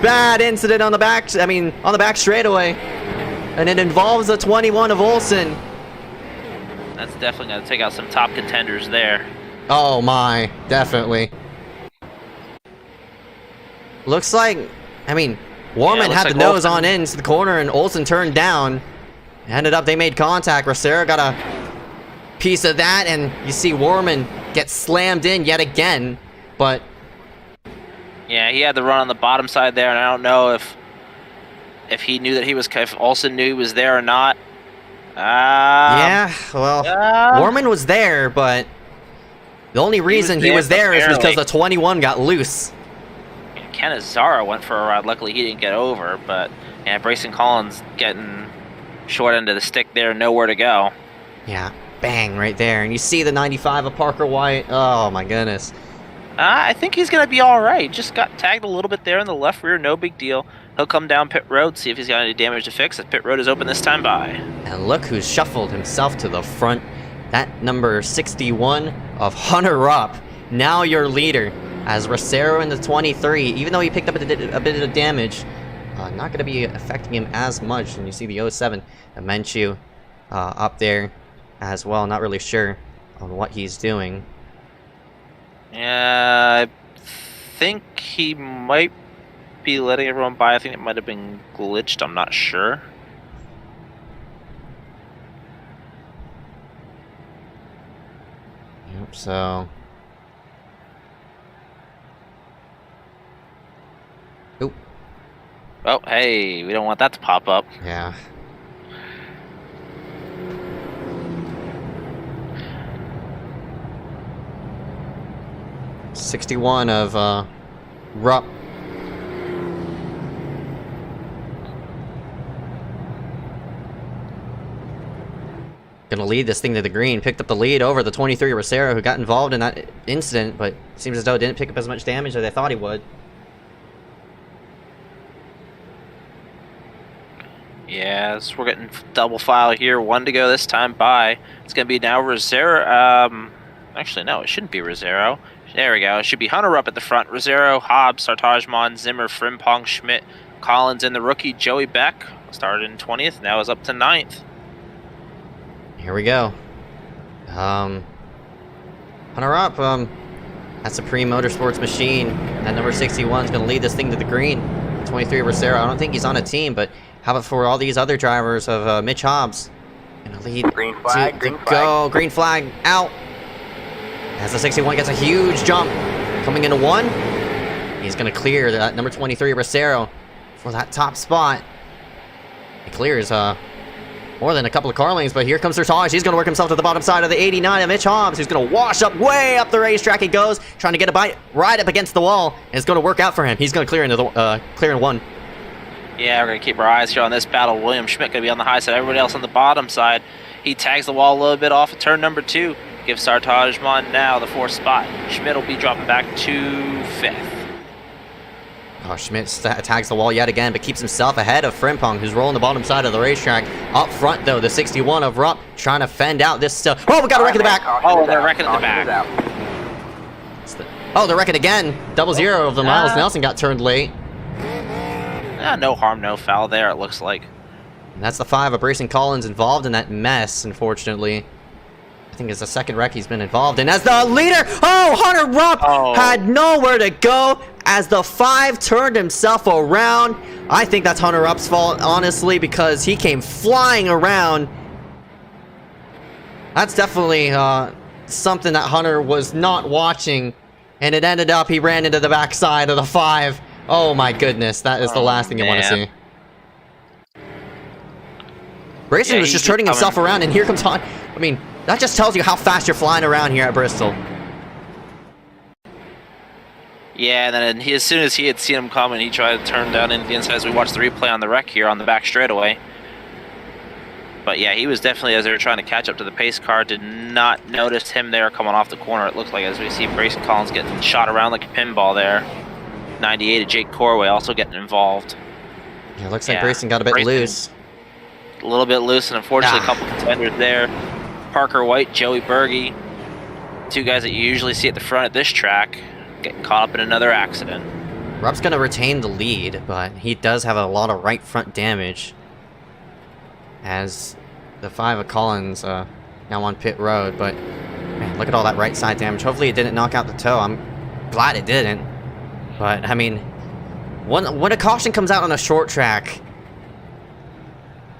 Bad incident on the back, on the back straightaway. And it involves the 21 of Olsen.
That's definitely going to take out some top contenders there.
Oh my, definitely. Looks like, Warman had the nose on into the corner and Olsen turned down. Ended up, they made contact. Rosero got a piece of that, and you see Warman get slammed in yet again. But
yeah, he had the run on the bottom side there, and I don't know if he knew that if Olsen knew he was there or not.
Yeah, well, Warman was there, but the only reason he was there is because the 21 got loose.
Canizaro went for a ride. Luckily, he didn't get over, but yeah, Brayson Collins getting Short end of the stick there, nowhere to go.
Yeah, bang right there. And you see the 95 of Parker White. Oh my goodness.
I think he's going to be all right. Just got tagged a little bit there in the left rear, no big deal. He'll come down pit road, see if he's got any damage to fix. The pit road is open this time by.
And look who's shuffled himself to the front. That number 61 of Hunter Rupp, now your leader, as Rosero in the 23, even though he picked up a bit of damage, not going to be affecting him as much. And you see the 07, the Menchu, up there as well. Not really sure on what he's doing.
Yeah, I think he might be letting everyone by. I think it might have been glitched. I'm not sure.
Yep, so... Oop.
Oh, hey, we don't want that to pop up.
Yeah. '61 of Rupp. Gonna lead this thing to the green. Picked up the lead over the 23 Rosero, who got involved in that incident, but seems as though didn't pick up as much damage as they thought he would.
Yeah, so we're getting double file here. 1 to go this time by. It's gonna be now Rosero. Actually, no, it shouldn't be Rosero. There we go. It should be Hunter up at the front. Rosero, Hobbs, Sartajman, Zimmer, Frimpong, Schmidt, Collins, and the rookie Joey Beck. Started in 20th, now is up to 9th.
Here we go. Hunter up. That Supreme Motorsports machine. That number 61 is going to lead this thing to the green. 23 Rosero. I don't think he's on a team, but how about for all these other drivers of Mitch Hobbs? Going to lead.
Green flag. Green flag.
Go. Green flag out. As the 61 gets a huge jump. Coming into 1. He's going to clear that number 23 Rosero for that top spot. He clears more than a couple of car lanes, but here comes Sertage. He's going to work himself to the bottom side of the 89 of Mitch Hobbs, who's going to wash up way up the racetrack. He goes, trying to get a bite right up against the wall, and it's going to work out for him. He's going to clear into the clear in 1.
Yeah, we're going to keep our eyes here on this battle. William Schmidt going to be on the high side, everybody else on the bottom side. He tags the wall a little bit off of turn number 2. Gives Sartajman now the 4th spot. Schmidt will be dropping back to 5th.
Oh, Schmidt tags the wall yet again, but keeps himself ahead of Frimpong, who's rolling the bottom side of the racetrack. Up front, though, the 61 of Rupp trying to fend out this... oh, we got a wreck in the back!
Oh, they're wrecking in the back.
Oh, they're wrecking again. 00 of the Miles Nelson got turned late.
No harm, no foul there, it looks like.
And that's the 5 of Brayson Collins involved in that mess, unfortunately. I think it's the second wreck he's been involved in. As the leader, Hunter Rupp had nowhere to go as the 5 turned himself around. I think that's Hunter Rupp's fault, honestly, because he came flying around. That's definitely something that Hunter was not watching, and it ended up he ran into the backside of the 5. Oh my goodness, that is the last thing you want to see. Brayson was just turning himself around, and here comes Hunter. I mean, that just tells you how fast you're flying around here at Bristol.
Yeah, and then as soon as he had seen him coming, he tried to turn down into the inside as we watched the replay on the wreck here on the back straightaway. But yeah, he was definitely, as they were trying to catch up to the pace car, did not notice him there coming off the corner. It looked like, as we see Brayson Collins getting shot around like a pinball there. 98 of Jake Corway also getting involved.
Yeah, looks like Brayson got a bit loose.
A little bit loose, and unfortunately a couple contenders there. Parker White, Joey Berge, 2 guys that you usually see at the front at this track, getting caught up in another accident.
Rupp's going to retain the lead, but he does have a lot of right front damage. As the 5 of Collins now on pit road, but man, look at all that right side damage. Hopefully it didn't knock out the toe. I'm glad it didn't. But, I mean, when a caution comes out on a short track,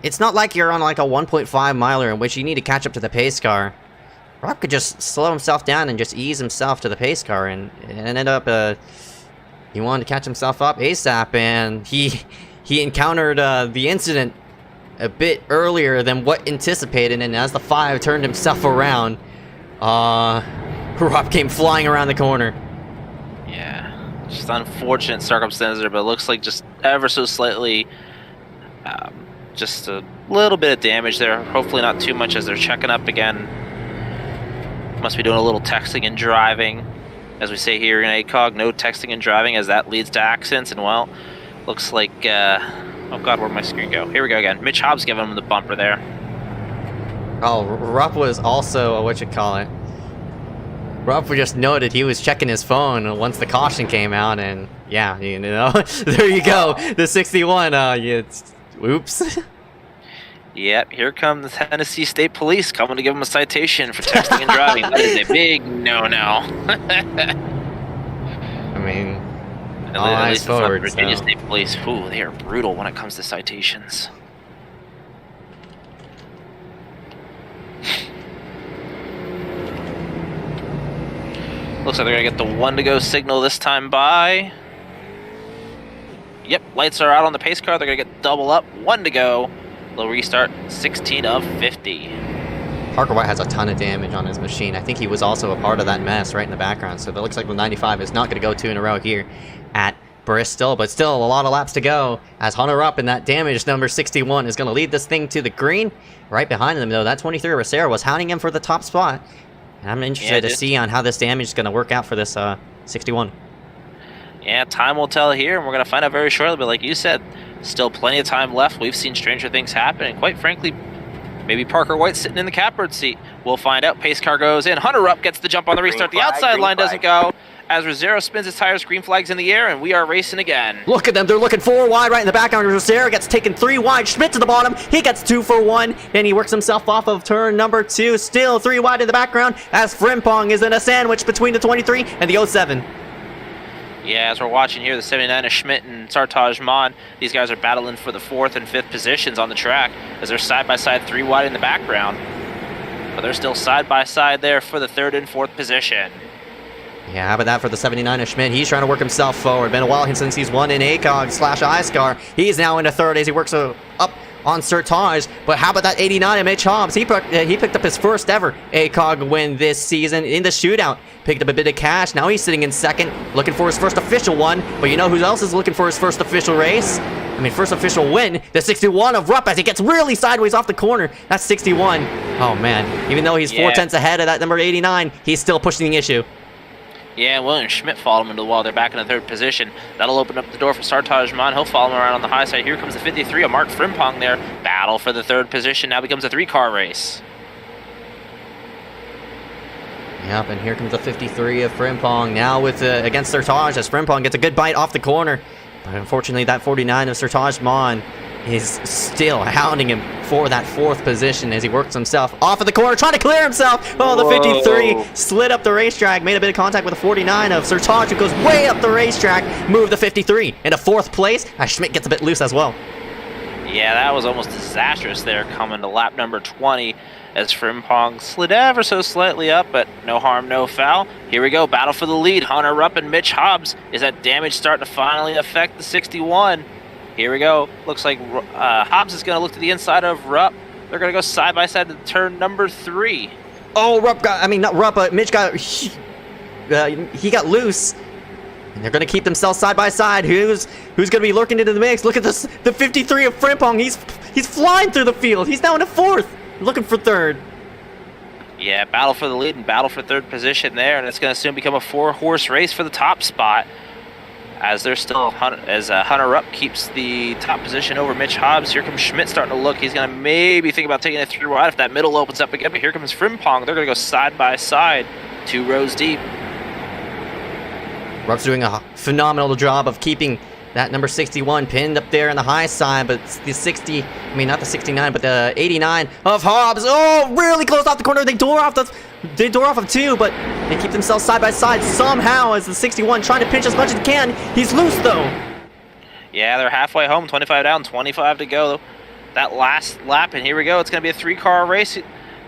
it's not like you're on like a 1.5 miler in which you need to catch up to the pace car. Rupp could just slow himself down and just ease himself to the pace car, and it ended up he wanted to catch himself up ASAP, and he encountered the incident a bit earlier than what anticipated, and as the 5 turned himself around, Rupp came flying around the corner.
Yeah, just unfortunate circumstances there, but it looks like just ever so slightly just a Little bit of damage there. Hopefully not too much as they're checking up again. Must be doing a little texting and driving. As we say here in ACOG, no texting and driving as that leads to accidents. And well, looks like, oh God, where'd my screen go? Here we go again. Mitch Hobbs giving him the bumper there.
Oh, Rupp was also, Rupp just noted he was checking his phone once the caution came out, and yeah, you know, there you go. The 61, oops.
Yep, here come the Tennessee State Police coming to give him a citation for texting and driving. That is a big no-no.
I mean, all
at
eyes
least the
forward.
Virginia State Police, ooh, they are brutal when it comes to citations. Looks like they're going to get the 1 to go signal this time by. Yep, lights are out on the pace car. They're going to get double up. 1 to go. They'll restart 16 of 50.
Parker White has a ton of damage on his machine. I think he was also a part of that mess right in the background. So it looks like the 95 is not going to go 2 in a row here at Bristol. But still a lot of laps to go as Hunter Rupp in that damage number 61 is going to lead this thing to the green. Right behind them, though, that 23 Racero was hounding him for the top spot. And I'm interested to see on how this damage is going to work out for this 61.
Yeah, time will tell here, and we're going to find out very shortly. But like you said, still plenty of time left. We've seen stranger things happen, and quite frankly, maybe Parker White sitting in the catbird seat. We'll find out. Pace car goes in. Hunter Rupp gets the jump on the restart. The outside line doesn't go. As Rosero spins his tires, green flag's in the air, and we are racing again.
Look at them. They're looking 4 wide right in the background. Rosero gets taken 3 wide. Schmidt to the bottom. He gets 2 for 1, and he works himself off of turn number 2. Still 3 wide in the background as Frimpong is in a sandwich between the 23 and the 07.
Yeah, as we're watching here, the 79 of Schmidt and Sartaj Mon, these guys are battling for the 4th and 5th positions on the track as they're side-by-side 3 wide in the background. But they're still side-by-side there for the 3rd and 4th position.
Yeah, how about that for the 79 of Schmidt? He's trying to work himself forward. Been a while since he's won in ACOG/iScar. He's now into 3rd as he works up on Sertage. But how about that 89 of Mitch Hobbs? He picked up his first ever ACOG win this season in the shootout. Picked up a bit of cash. Now he's sitting in 2nd, looking for his first official one. But you know who else is looking for his first official race? I mean, first official win. The 61 of Rupp as he gets really sideways off the corner. That's 61. Oh, man. Even though he's 4/10 ahead of that number 89, he's still pushing the issue.
Yeah, William Schmidt followed him into the wall. They're back in the 3rd position. That'll open up the door for Sartaj Mon. He'll follow him around on the high side. Here comes the 53 of Mark Frimpong there. Battle for the 3rd position. Now becomes a 3-car race.
Yep, and here comes the 53 of Frimpong. Now with against Sertage as Frimpong gets a good bite off the corner. But unfortunately, that 49 of Sertage Mon is still hounding him for that 4th position as he works himself off of the corner, trying to clear himself. Oh, the 53 slid up the racetrack, made a bit of contact with the 49 of Sertage, who goes way up the racetrack, moved the 53 into 4th place. Schmidt gets a bit loose as well.
Yeah, that was almost disastrous there coming to lap number 20 as Frimpong slid ever so slightly up, but no harm, no foul. Here we go, battle for the lead. Hunter Rupp and Mitch Hobbs. Is that damage starting to finally affect the 61? Here we go. Looks like Hobbs is going to look to the inside of Rupp. They're going to go side by side to turn number 3.
Oh, not Rupp, but Mitch got, he got loose. And they're going to keep themselves side by side. Who's going to be lurking into the mix? Look at this, the 53 of Frimpong. He's flying through the field. He's now in 4th, looking for 3rd.
Yeah, battle for the lead and battle for 3rd position there, and it's going to soon become a 4-horse race for the top spot. As they're still, Hunter Rupp keeps the top position over Mitch Hobbs. Here comes Schmidt starting to look. He's going to maybe think about taking it 3 wide if that middle opens up again. But here comes Frimpong. They're going to go side by side, 2 rows deep.
Rupp's doing a phenomenal job of keeping that number 61 pinned up there on the high side, but the not the 69, but the 89 of Hobbs. Oh, really close off the corner. They door off of 2, but they keep themselves side by side somehow as the 61 trying to pinch as much as he can. He's loose though.
Yeah, they're halfway home, 25 down, 25 to go. That last lap, and here we go. It's going to be a 3-car race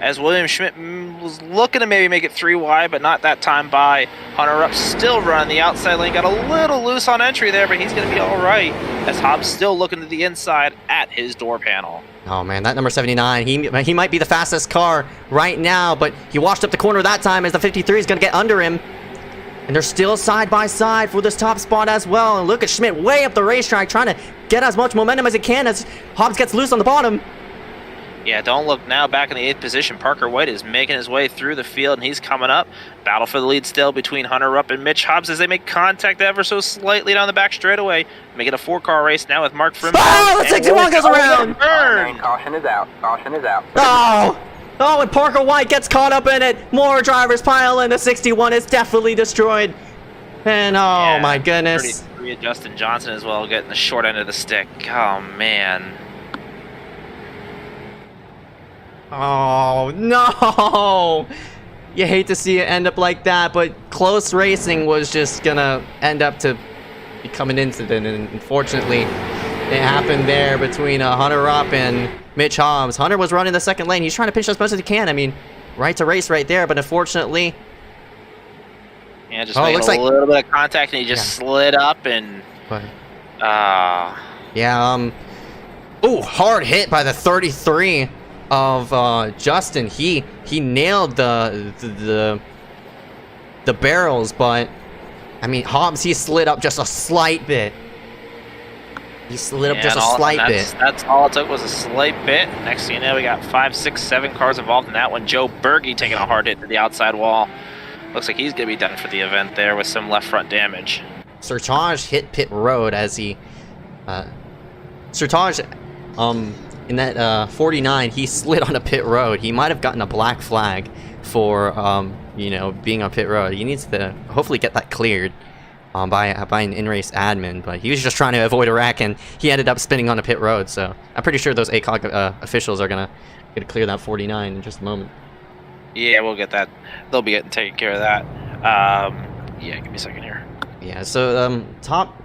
as William Schmidt was looking to maybe make it 3 wide, but not that time by. Hunter Rupp still running the outside lane. Got a little loose on entry there, but he's going to be all right as Hobbs still looking to the inside at his door panel.
Oh man, that number 79, he might be the fastest car right now, but he washed up the corner that time as the 53 is going to get under him. And they're still side by side for this top spot as well. And look at Schmidt way up the racetrack trying to get as much momentum as he can as Hobbs gets loose on the bottom.
Yeah, don't look now. Back in the 8th position, Parker White is making his way through the field, and he's coming up. Battle for the lead still between Hunter Rupp and Mitch Hobbs as they make contact ever so slightly down the back straightaway. Make it a 4-car race now with Mark Frim.
Oh, the 61 goes around!
Man, caution is out. Caution is out.
Oh! Oh, and Parker White gets caught up in it. More drivers pile in. The 61 is definitely destroyed. And oh my goodness.
33 Justin Johnson as well, getting the short end of the stick. Oh, man.
Oh, no! You hate to see it end up like that, but close racing was just gonna end up to become an incident, and unfortunately, it happened there between Hunter Rupp and Mitch Hobbs. Hunter was running the second lane. He's trying to pitch as much as he can. I mean, right to race right there, but unfortunately...
Yeah, just making a little bit of contact, and he just slid up and...
Yeah, ooh, hard hit by the 33 of Justin. He nailed the barrels, but I mean Hobbs, he slid up just a slight bit. He slid up just a slight bit.
That's all it took, was a slight bit. Next thing you know, we got 5, 6, 7 cars involved in that one. Joe Berge taking a hard hit to the outside wall. Looks like he's gonna be done for the event there with some left front damage.
Sertage hit pit road as he Sertage in that 49, he slid on a pit road. He might have gotten a black flag for, you know, being on pit road. He needs to hopefully get that cleared by an in-race admin, but he was just trying to avoid a wreck, and he ended up spinning on a pit road. So I'm pretty sure those ACOG officials are gonna clear that 49 in just a moment.
Yeah, we'll get that. They'll be getting taken care of that. Yeah, give me a second here.
Yeah. So top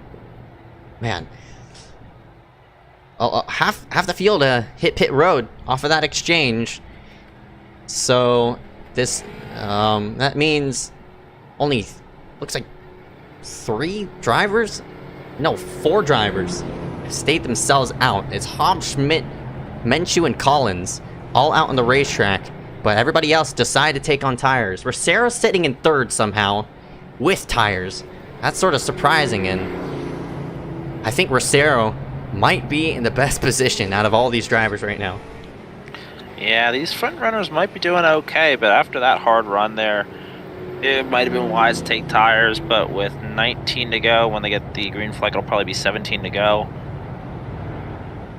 man. Half the field hit pit road off of that exchange. So this that means only looks like 3 drivers, no 4 drivers stayed themselves out. It's Hobbs, Schmidt, Menchu, and Collins all out on the racetrack, but everybody else decided to take on tires. Rocero's sitting in 3rd somehow with tires. That's sort of surprising, and I think Rocero might be in the best position out of all these drivers right now.
Yeah, these front runners might be doing okay, but after that hard run there, it might have been wise to take tires, but with 19 to go, when they get the green flag, it'll probably be 17 to go.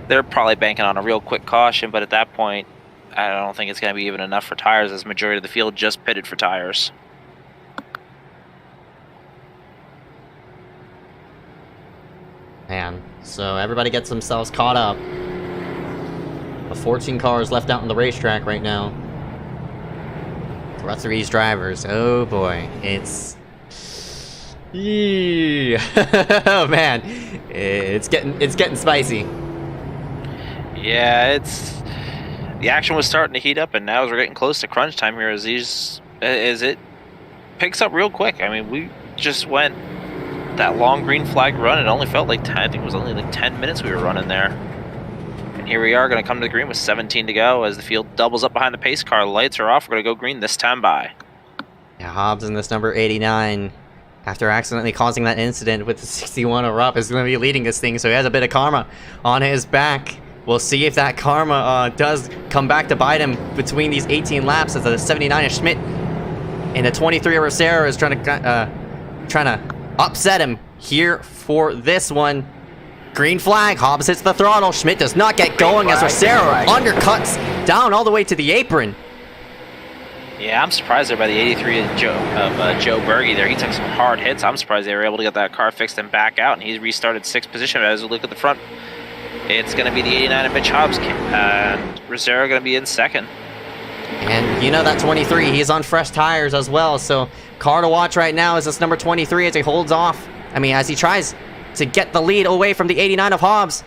They're probably banking on a real quick caution, but at that point, I don't think it's going to be even enough for tires, as the majority of the field just pitted for tires.
Man, so everybody gets themselves caught up. The 14 cars left out on the racetrack right now. The rest of these drivers, oh boy, it's... oh man, it's getting spicy.
Yeah, the action was starting to heat up, and now as we're getting close to crunch time here, as it picks up real quick. I mean, we just went that long green flag run. It only felt like I think it was only like 10 minutes we were running there. And here we are going to come to the green with 17 to go as the field doubles up behind the pace car. Lights are off. We're going to go green this time by.
Yeah, Hobbs in this number 89, after accidentally causing that incident with the 61 of Rupp, is going to be leading this thing, so he has a bit of karma on his back. We'll see if that karma does come back to bite him between these 18 laps, as the 79 of Schmidt and the 23 of Rocero is trying to upset him here for this one. Green flag. Hobbs hits the throttle. Schmidt does not get going as Rocero undercuts down all the way to the apron.
Yeah, I'm surprised there by the 83 of Joe Berge there. He took some hard hits. I'm surprised they were able to get that car fixed and back out, and he restarted 6th position. As we look at the front, it's going to be the 89 of Mitch Hobbs, and Rocero going to be in 2nd.
And you know that 23, he's on fresh tires as well, so car to watch right now is this number 23 as he holds off. I mean, as he tries to get the lead away from the 89 of Hobbs.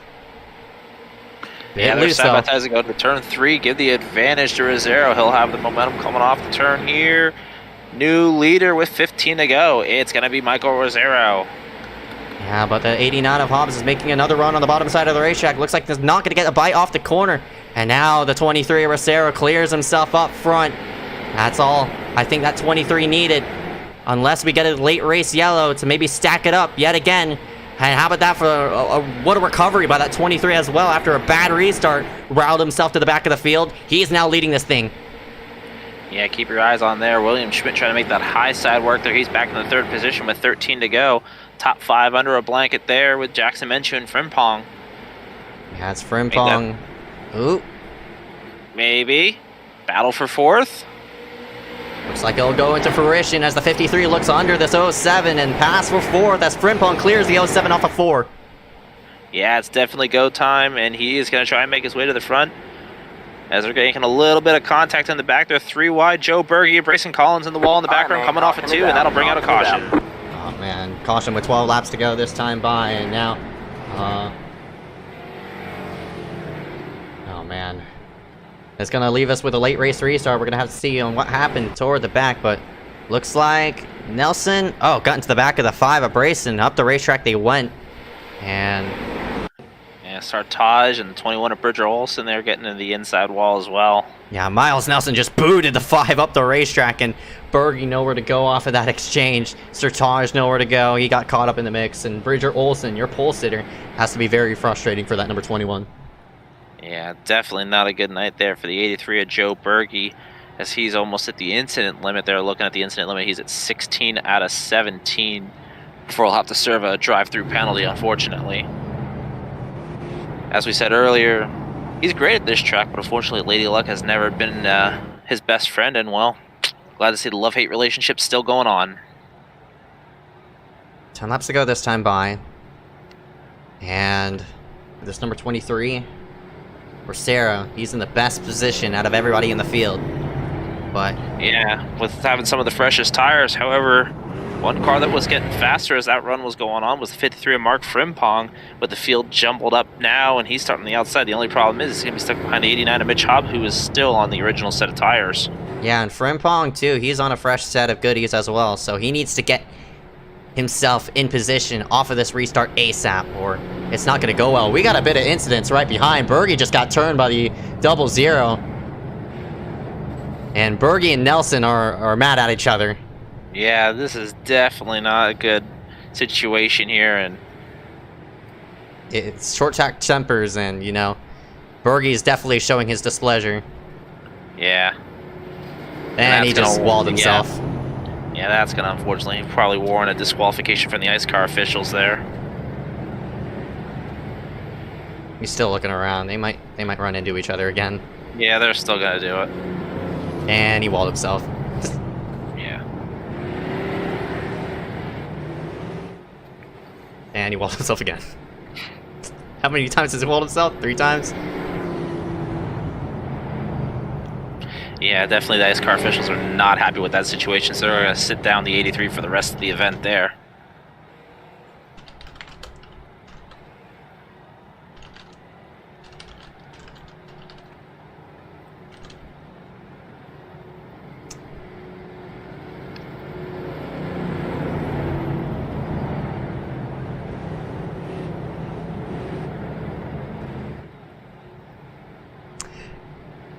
Yeah, they're sabotaging go to turn 3, give the advantage to Rocero. He'll have the momentum coming off the turn here. New leader with 15 to go. It's going to be Michael Rocero.
Yeah, but the 89 of Hobbs is making another run on the bottom side of the racetrack. Looks like he's not going to get a bite off the corner. And now the 23 of Rocero clears himself up front. That's all I think that 23 needed. Unless we get a late race yellow to maybe stack it up yet again And how about that for what a recovery by that 23 as well after a bad restart. Riled himself to the back of the field. He is now leading this thing.
Yeah, keep your eyes on there. William Schmidt trying to make that high side work there. He's back in the third position with 13 to go. Top 5 under a blanket there with Jackson Menchu and Frimpong.
Yeah, it's Frimpong. Ooh.
Maybe. Battle for 4th.
Looks like it'll go into fruition as the 53 looks under this 07 and pass for 4th as Frimpong clears the 07 off of 4.
Yeah, it's definitely go time, and he is going to try and make his way to the front. As they're making a little bit of contact in the back, they're 3 wide. Joe Berge, Brayson Collins in the wall in the background, coming off at 2, and that'll bring out a caution.
Oh man, caution with 12 laps to go this time by, and now, oh man. It's gonna leave us with a late race restart. We're gonna have to see on what happened toward the back, but looks like Nelson, got into the back of the 5 of Brayson. Up the racetrack they went, and
yeah, Sartaj and the 21 of Bridger Olsen, they're getting into the inside wall as well.
yeah, Miles Nelson just booted the 5 up the racetrack, and Berge nowhere to go off of that exchange. Sartaj nowhere to go. He got caught up in the mix, and Bridger Olsen, your pole sitter, has to be very frustrating for that number 21.
Yeah, definitely not a good night there for the 83 of Joe Berge, as he's almost at the incident limit there. Looking at the incident limit, he's at 16 out of 17 before he'll have to serve a drive-through penalty, unfortunately. As we said earlier, he's great at this track, but unfortunately Lady Luck has never been his best friend, and well, glad to see the love-hate relationship still going on.
10 laps to go this time by, and this number 23, Rosero, he's in the best position out of everybody in the field, but
yeah, with having some of the freshest tires. However, one car that was getting faster as that run was going on was the 53 of Mark Frimpong, with the field jumbled up now, and he's starting on the outside. The only problem is he's going to be stuck behind the 89 of Mitch Hobb, who is still on the original set of tires.
yeah, and Frimpong too, he's on a fresh set of goodies as well, so he needs to get himself in position off of this restart ASAP, or it's not going to go well. We got a bit of incidents right behind. Berge just got turned by the 00. And Berge and Nelson are mad at each other.
Yeah, this is definitely not a good situation here, and
It's short-track tempers, and, you know, Berge is definitely showing his displeasure.
yeah.
And he just walled himself.
Yeah, that's going to unfortunately probably warrant a disqualification from the ICE car officials there.
He's still looking around. They might run into each other again.
Yeah, they're still going to do it.
And he walled himself.
Yeah.
And he walled himself again. How many times has he walled himself? 3 times?
Yeah, definitely the ICE car officials are not happy with that situation, so they're going to sit down the 83 for the rest of the event there.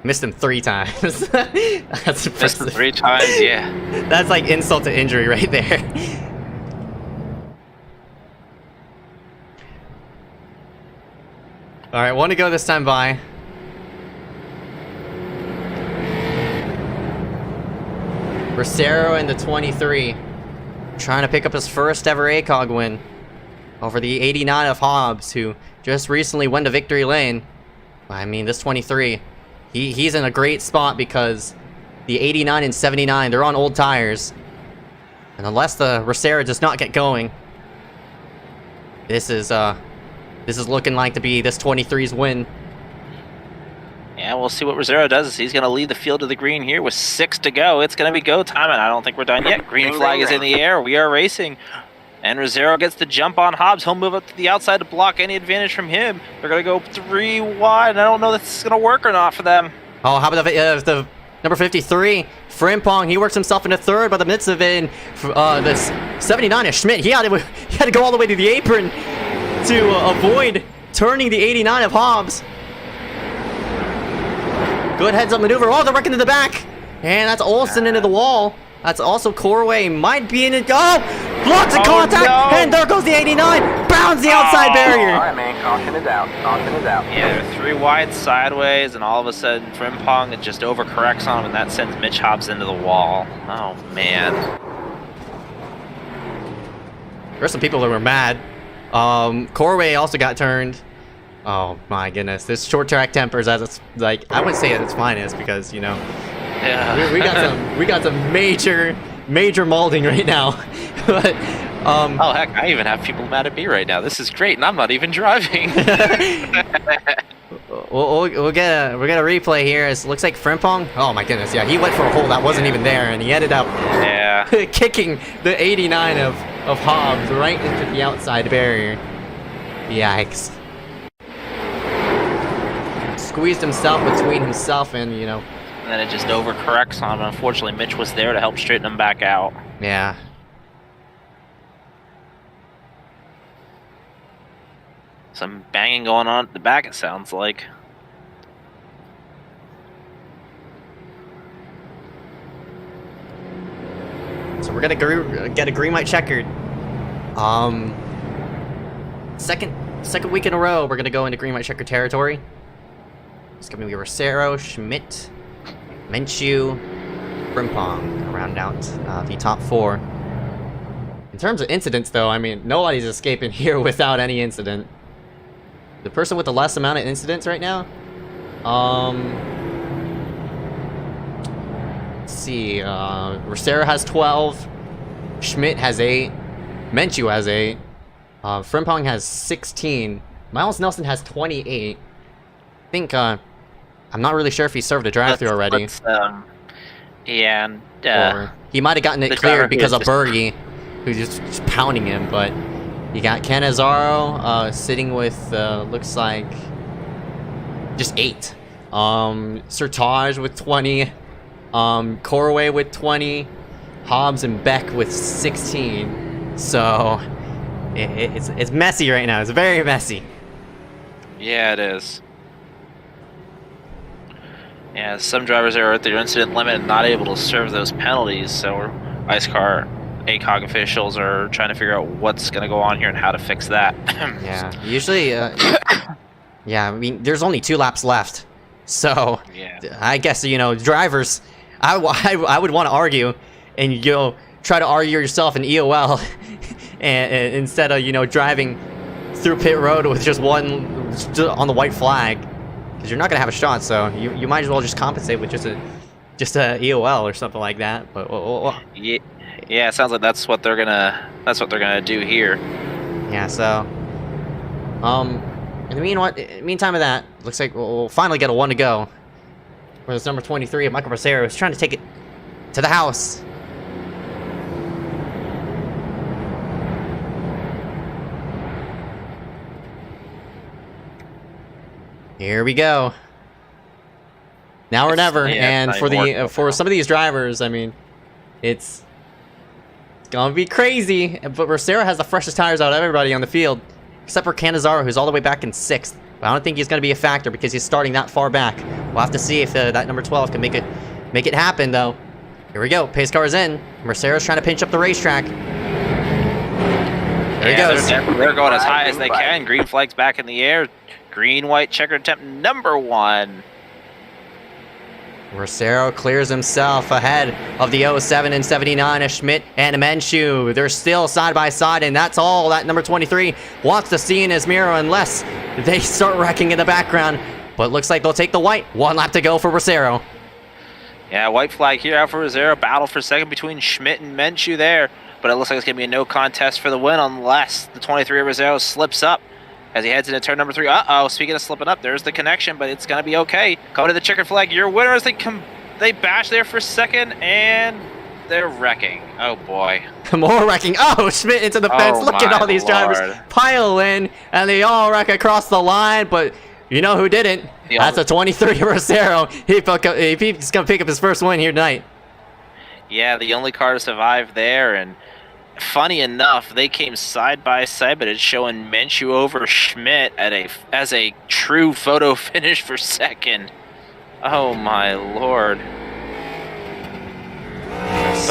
Missed him 3 times. That's impressive.
Missed him 3 times, yeah.
That's like insult to injury right there. Alright, 1 to go this time by. Rosero in the 23. Trying to pick up his first ever ACOG win over the 89 of Hobbs, who just recently went to victory lane. I mean, this 23, he's in a great spot because the 89 and 79, they're on old tires. And unless the Rosero does not get going, this is looking like to be this 23's win.
Yeah, we'll see what Rosero does. He's going to lead the field to the green here with 6 to go. It's going to be go time, and I don't think we're done yet. Green flag is in the air. We are racing. And Rosero gets the jump on Hobbs. He'll move up to the outside to block any advantage from him. They're going to go 3 wide, and I don't know if this is going to work or not for them.
Oh, how about the number 53, Frimpong? He works himself into 3rd by the midst of it. This 79 is Schmidt. He had to go all the way to the apron to avoid turning the 89 of Hobbs. Good heads-up maneuver. Oh, they're wrecking to the back. And that's Olsen into the wall. That's also Corway. Might be in it. Oh! Lots of contact, and there goes the 89. Bounds the outside
All
barrier.
right, man. Caution is out. Caution is out.
Yeah, they're 3 wide sideways, and all of a sudden, Frimpong it just overcorrects on him, and that sends Mitch Hobbs into the wall. Oh man.
There's some people that were mad. Corway also got turned. Oh my goodness, this short track tempers as it's like I wouldn't say at its finest because you know
Yeah.
we got some major molding right now. But
Oh heck, I even have people mad at me right now. This is great, and I'm not even driving.
we'll get a replay here. It looks like Frimpong. Oh my goodness, yeah, he went for a hole that wasn't even there, and he ended up kicking the 89 of Hobbs right into the outside barrier. Yikes. Squeezed himself between himself and, you know.
And then it just overcorrects on him. Unfortunately, Mitch was there to help straighten him back out.
Yeah.
Some banging going on at the back, it sounds like.
So we're gonna get a green light checkered. Second week in a row, we're gonna go into green light checkered territory. It's gonna be Rosero, Schmidt, Menchu, Frimpong, round out the top 4. In terms of incidents, though, I mean, nobody's escaping here without any incident. The person with the less amount of incidents right now, let's see, Rosero has 12, Schmidt has 8, Menchu has 8, Frimpong has 16, Miles Nelson has 28. I think, I'm not really sure if he served a drive-thru already.
Yeah, and,
or he might have gotten it cleared because of Bergie, who's just pounding him, but you got Canizaro sitting with, looks like, just 8. Sertage with 20, Corway with 20, Hobbs and Beck with 16. So, it's messy right now. It's very messy.
Yeah, it is. Yeah, some drivers are at their incident limit and not able to serve those penalties, so ICE car ACOG officials are trying to figure out what's going to go on here and how to fix that.
Yeah, usually, yeah, I mean, there's only 2 laps left, so
Yeah.
I guess, you know, drivers, I would want to argue, and, you know, try to argue yourself in EOL, and instead of, you know, driving through pit road with just one on the white flag. Because you're not gonna have a shot, so you might as well just compensate with just a EOL or something like that. But
Yeah, it sounds like that's what they're gonna do here.
Yeah. So, in the meantime of that, looks like we'll finally get a 1 to go. Where this number 23 of Michael Bracero is trying to take it to the house. Here we go. Now or never, and for some of these drivers, I mean, it's gonna be crazy. But Rosero has the freshest tires out of everybody on the field, except for Canizaro, who's all the way back in 6th. But I don't think he's gonna be a factor because he's starting that far back. We'll have to see if that number 12 can make it happen, though. Here we go. Pace car's in. Rosero's trying to pinch up the racetrack. There he goes.
They're going as high as they can. Green flag's back in the air. Green, white, checkered attempt number 1.
Rosero clears himself ahead of the 07 and 79 of Schmidt and Menchu. They're still side by side, and that's all that number 23 wants to see in his mirror unless they start wrecking in the background. But looks like they'll take the white. 1 lap to go for Rosero.
Yeah, white flag here out for Rosero. Battle for second between Schmidt and Menchu there. But it looks like it's going to be a no contest for the win unless the 23 of Rosero slips up as he heads into turn number 3. Uh-oh, speaking of slipping up, there's the connection, but it's going to be okay. Coming to the checkered flag, your winners, they bash there for second, and they're wrecking. Oh, boy.
More wrecking. Oh, Schmidt into the fence. Look at all these drivers pile in, and they all wreck across the line, but you know who didn't? That's a 23 Rosero. He's going to pick up his first win here tonight.
Yeah, the only car to survive there, and funny enough, they came side by side, but it's showing Menchu over Schmidt as a true photo finish for second. Oh my lord.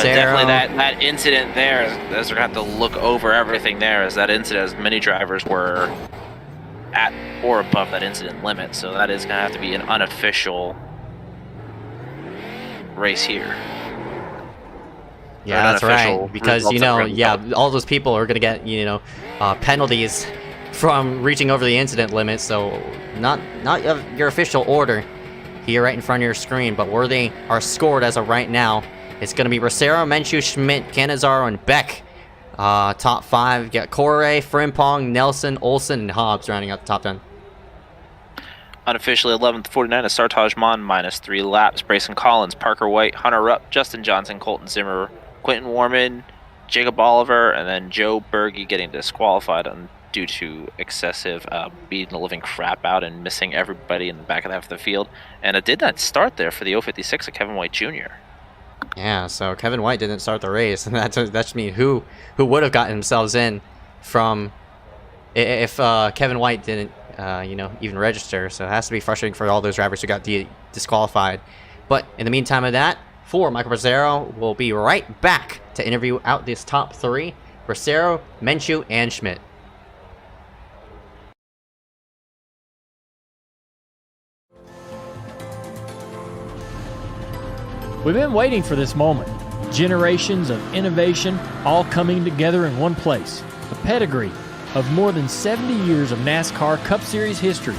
definitely that incident there, as we're going to have to look over everything there, as that incident, as many drivers were at or above that incident limit. So that is going to have to be an unofficial race here.
Yeah, that's right. Because, you know, all those people are going to get, you know, penalties from reaching over the incident limit. So not your official order here right in front of your screen, but where they are scored as of right now, it's going to be Rosero, Menchu, Schmidt, Canizaro, and Beck. Top 5, get Corey, Frimpong, Nelson, Olsen, and Hobbs rounding out the top 10.
Unofficially 11th, 49 is Sartaj Mon, -3 laps. Brayson Collins, Parker White, Hunter Rupp, Justin Johnson, Colton Zimmer, Quentin Warman, Jacob Oliver, and then Joe Berge getting disqualified due to excessive beating the living crap out and missing everybody in the back of half of the field. And it did not start there for the 056 of Kevin White Jr.
Yeah, so Kevin White didn't start the race, and that just means who would have gotten themselves in from if Kevin White didn't you know, even register. So it has to be frustrating for all those drivers who got disqualified. But in the meantime of that, for Michael Rosero, we'll be right back to interview out this top 3: Rosero, Menchu, and Schmidt.
We've been waiting for this moment. Generations of innovation all coming together in one place. A pedigree of more than 70 years of NASCAR Cup Series history,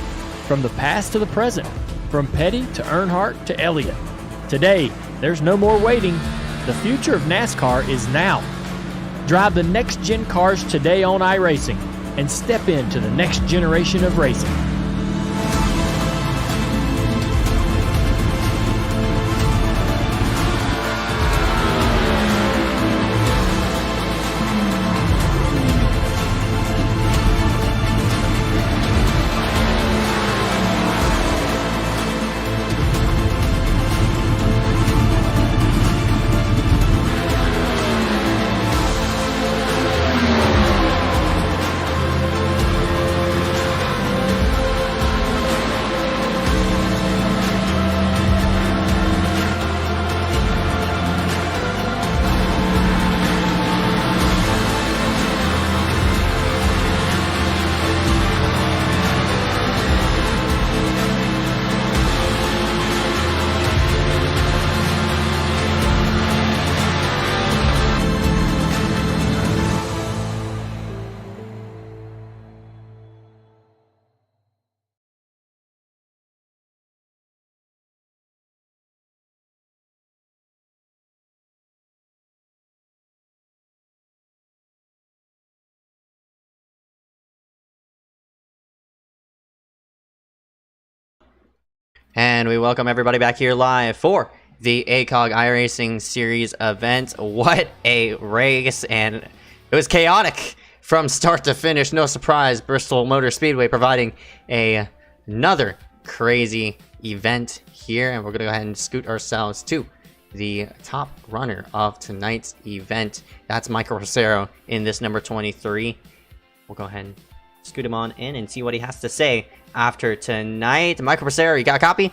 from the past to the present, from Petty to Earnhardt to Elliott. Today, there's no more waiting. The future of NASCAR is now. Drive the next-gen cars today on iRacing and step into the next generation of racing.
And we welcome everybody back here live for the ACOG iRacing Series event. What a race, and it was chaotic from start to finish. No surprise, Bristol Motor Speedway providing another crazy event here. And we're going to go ahead and scoot ourselves to the top runner of tonight's event. That's Michael Rosero in this number 23. We'll go ahead and scoot him on in and see what he has to say after tonight. Michael Rosero, you got a copy?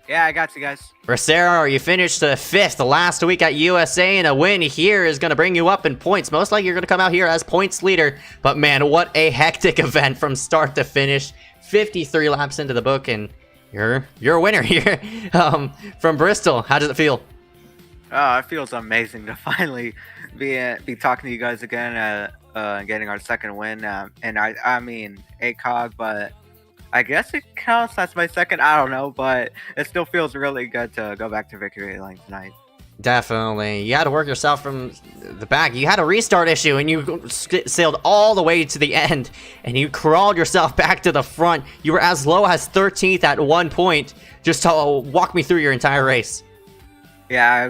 Yeah, I got you guys.
Rosero, you finished 5th last week at USA, and a win here is going to bring you up in points. Most likely you're going to come out here as points leader, but man, what a hectic event from start to finish. 53 laps into the book, and you're a winner here from Bristol. How does it feel?
Oh, it feels amazing to finally be talking to you guys again, getting our second win. And I mean ACOG, but I guess it counts as my second. I don't know, but it still feels really good to go back to victory lane tonight.
Definitely. You had to work yourself from the back. You had a restart issue, and you sailed all the way to the end, and you crawled yourself back to the front. You were as low as 13th at one point. Just walk me through your entire race.
Yeah, I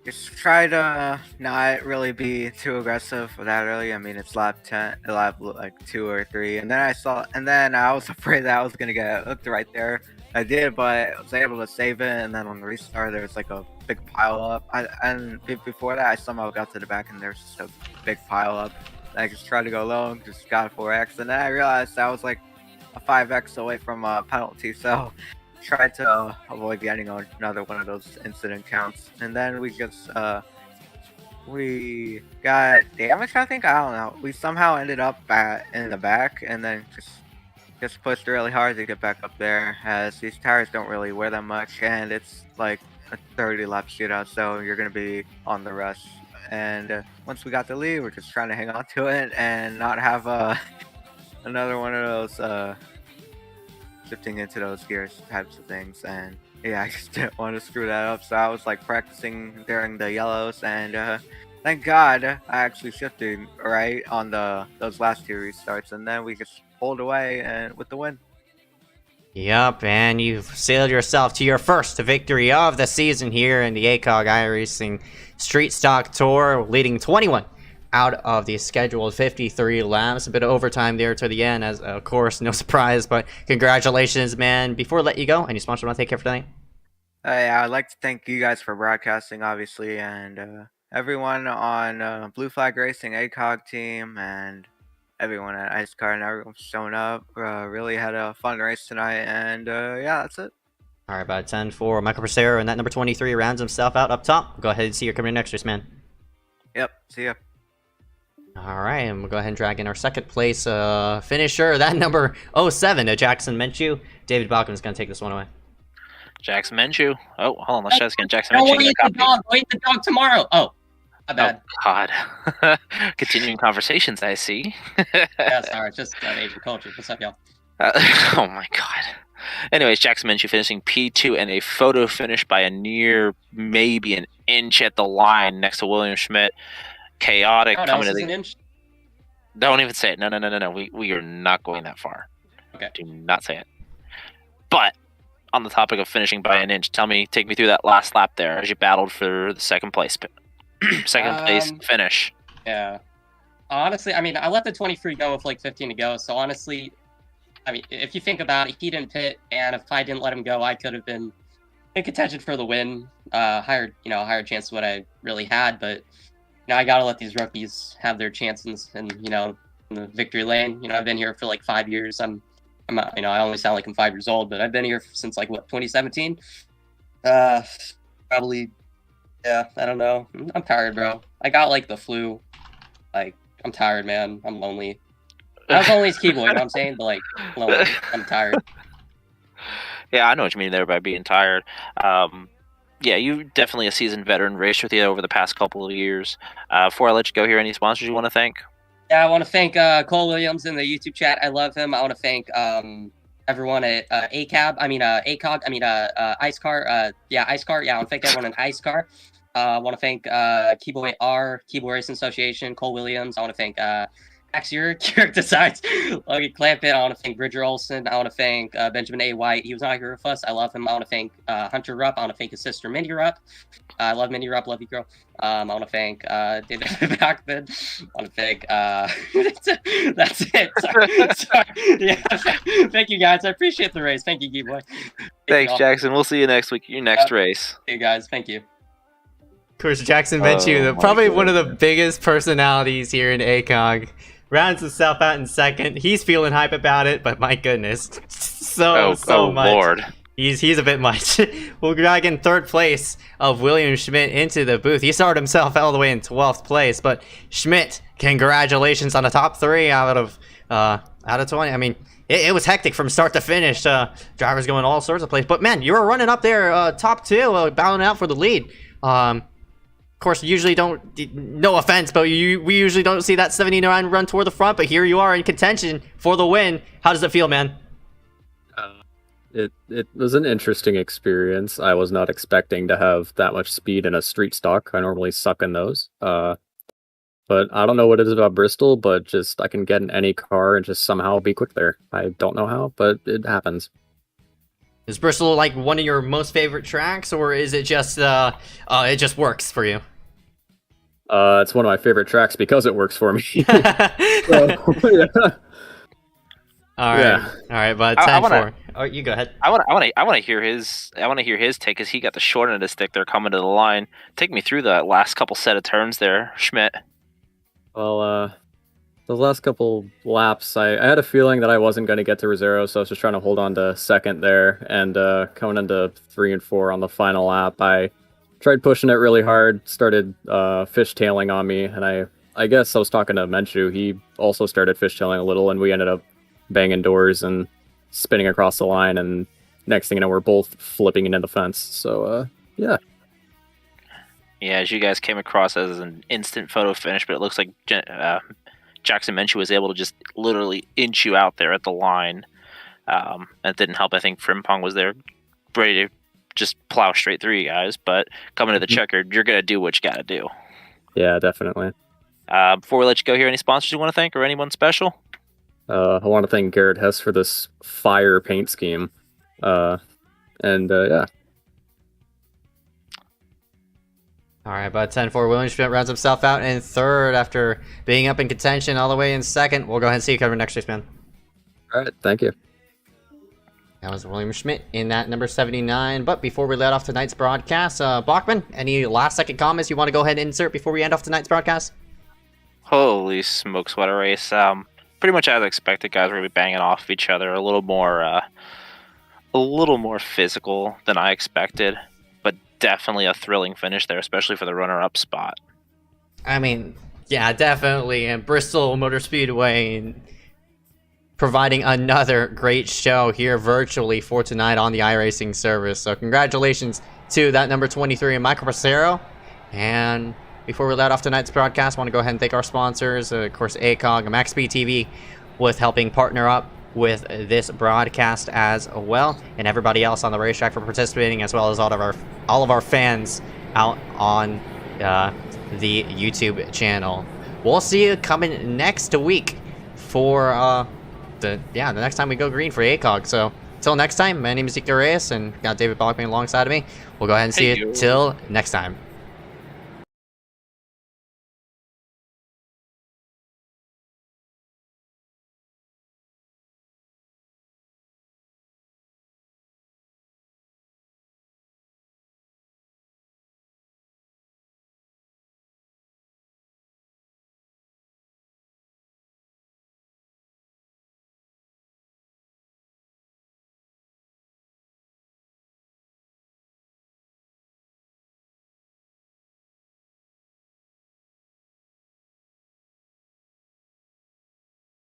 just try to not really be too aggressive that early. I mean, it's lap 2 or 3, and then I was afraid that I was gonna get hooked right there. I did, but I was able to save it, and then on the restart, there was like a big pile up. And before that, I somehow got to the back, and there's just a big pile up. I just tried to go low, and just got a 4X, and then I realized I was like a 5X away from a penalty, so tried to avoid getting another one of those incident counts, and then we got damaged. I think, I don't know. We somehow ended up in the back, and then just pushed really hard to get back up there, as these tires don't really wear that much, and it's like a 30 lap shootout, so you're gonna be on the rush. And once we got the lead, we're just trying to hang on to it and not have another one of those shifting into those gears types of things. And yeah, I just didn't want to screw that up, so I was like practicing during the yellows, and thank God I actually shifted right on those last 2 restarts, and then we just pulled away and with the win.
Yup, and you've sailed yourself to your first victory of the season here in the ACOG iRacing Street Stock Tour, leading 21 out of the scheduled 53 laps. A bit of overtime there to the end, as of course, no surprise, but congratulations, man. Before I let you go, any sponsor want to take care for tonight?
Yeah, I'd like to thank you guys for broadcasting, obviously, and everyone on Blue Flag Racing ACOG team, and everyone at Ice Car, and everyone for showing up. Really had a fun race tonight, and yeah, that's it.
All right, about 10 for Michael Bristol, and that number 23 rounds himself out up top. Go ahead and see you're coming in next race, man.
Yep, see ya.
All right, and we'll go ahead and drag in our second place finisher, that number 07, Jackson Menchu. David Balcom is going to take this one away.
Jackson Menchu. Oh, hold on. Let's try this again. Jackson
I
Menchu.
want to eat the dog. I'll eat the dog tomorrow. Oh, my bad.
Oh, God. Continuing conversations, I see.
Yeah, sorry. It's just Asian culture. What's up, y'all?
Oh, my God. Anyways, Jackson Menchu finishing P2 and a photo finish by a near maybe an inch at the line next to William Schmidt. Chaotic
Oh,
coming
no,
to
this is
the...
an inch?
Don't even say it. No. We are not going that far.
Okay.
Do not say it. But on the topic of finishing by an inch, take me through that last lap there as you battled for the second place finish.
Yeah. Honestly, I mean, I let the 23 go with like 15 to go. So honestly, I mean, if you think about it, he didn't pit, and if I didn't let him go, I could have been in contention for the win. Higher chance of what I really had, but I gotta let these rookies have their chances, and in the victory lane. I've been here for like 5 years. I'm I only sound like I'm 5 years old, but I've been here since like 2017. Probably, yeah. I don't know. I'm tired, bro. I got like the flu. Like, I'm tired, man. I'm lonely. I was lonely as Keyboy, you know what I'm saying? But like, lonely. I'm tired.
Yeah, I know what you mean there by being tired. Yeah, you definitely a seasoned veteran, raced with you over the past couple of years. Before I let you go here, any sponsors you want to thank?
Yeah, I want to thank Cole Williams in the YouTube chat. I love him. I want to thank everyone at ACOG. Ice Car. Ice Car. Yeah, I want to thank everyone in Ice Car. I want to thank Keyboy Racing Association, Cole Williams. I want to thank Keurig Designs, Logan Clampett. I want to thank Bridger Olson. I want to thank Benjamin A. White. He was not here with us. I love him. I want to thank Hunter Rupp. I want to thank his sister, Mindy Rupp. I love Mindy Rupp. Love you, girl. I want to thank David Backman. I want to thank... that's it. Sorry. Yeah. Thank you, guys. I appreciate the race. Thank you, Keyboy.
Thanks, Jackson. We'll see you next week. Your next race.
Hey, guys. Thank you.
Of course, Jackson Menchu, probably one of the biggest personalities here in ACOG. Rounds himself out in second. He's feeling hype about it, but my goodness, so much.
Lord.
He's a bit much. We'll drag in third place of William Schmidt into the booth. He started himself all the way in 12th place, but Schmidt, congratulations on the top 3 out of 20. I mean, it was hectic from start to finish. Drivers going all sorts of places, but man, you were running up there, top 2, battling out for the lead. Of course, usually no offense, but we usually don't see that 79 run toward the front, but here you are in contention for the win. How does it feel, man?
It was an interesting experience. I was not expecting to have that much speed in a street stock. I normally suck in those. But I don't know what it is about Bristol, but just I can get in any car and just somehow be quick there. I don't know how, but it happens.
Is Bristol like one of your most favorite tracks, or is it just it just works for you?
It's one of my favorite tracks because it works for me. Yeah.
All right, but 10-4. Oh, you go ahead.
I want to hear his take, because he got the short end of the stick there coming to the line. Take me through the last couple set of turns there, Schmidt.
Well, those last couple laps, I had a feeling that I wasn't going to get to Rosero, so I was just trying to hold on to second there. And coming into 3 and 4 on the final lap, I tried pushing it really hard, started fishtailing on me, and I guess I was talking to Menshu. He also started fishtailing a little, and we ended up banging doors and spinning across the line, and next thing you know, we're both flipping into the fence. So, yeah.
Yeah, as you guys came across as an instant photo finish, but it looks like Jackson Menshu was able to just literally inch you out there at the line. It didn't help. I think Frimpong was there ready to just plow straight through you guys, but coming to the checkered, you're going to do what you got to do.
Yeah, definitely.
Before we let you go here, any sponsors you want to thank or anyone special?
I want to thank Garrett Hess for this fire paint scheme. Yeah.
All right, but 10-4 William Schmidt rounds himself out in third after being up in contention all the way in second. We'll go ahead and see you cover next race, man.
All right, thank you.
That was William Schmidt in that number 79. But before we let off tonight's broadcast, Bachman, any last-second comments you want to go ahead and insert before we end off tonight's broadcast?
Holy smokes, what a race. Pretty much as expected, guys were going to be banging off each other, a little more physical than I expected. Definitely a thrilling finish there, especially for the runner-up spot.
I mean, yeah, definitely. And Bristol Motor Speedway providing another great show here virtually for tonight on the iRacing service. So congratulations to that number 23, Michael Bracero. And before we let off tonight's broadcast, I want to go ahead and thank our sponsors, of course, ACOG and MaxspeedTV, with helping partner up with this broadcast as well, and everybody else on the racetrack for participating, as well as all of our fans out on the YouTube channel. We'll see you coming next week for the next time we go green for ACOG. So until next time, my name is EZECKIEL Reyes, and got David Bachman alongside of me. We'll go ahead and see you till next time.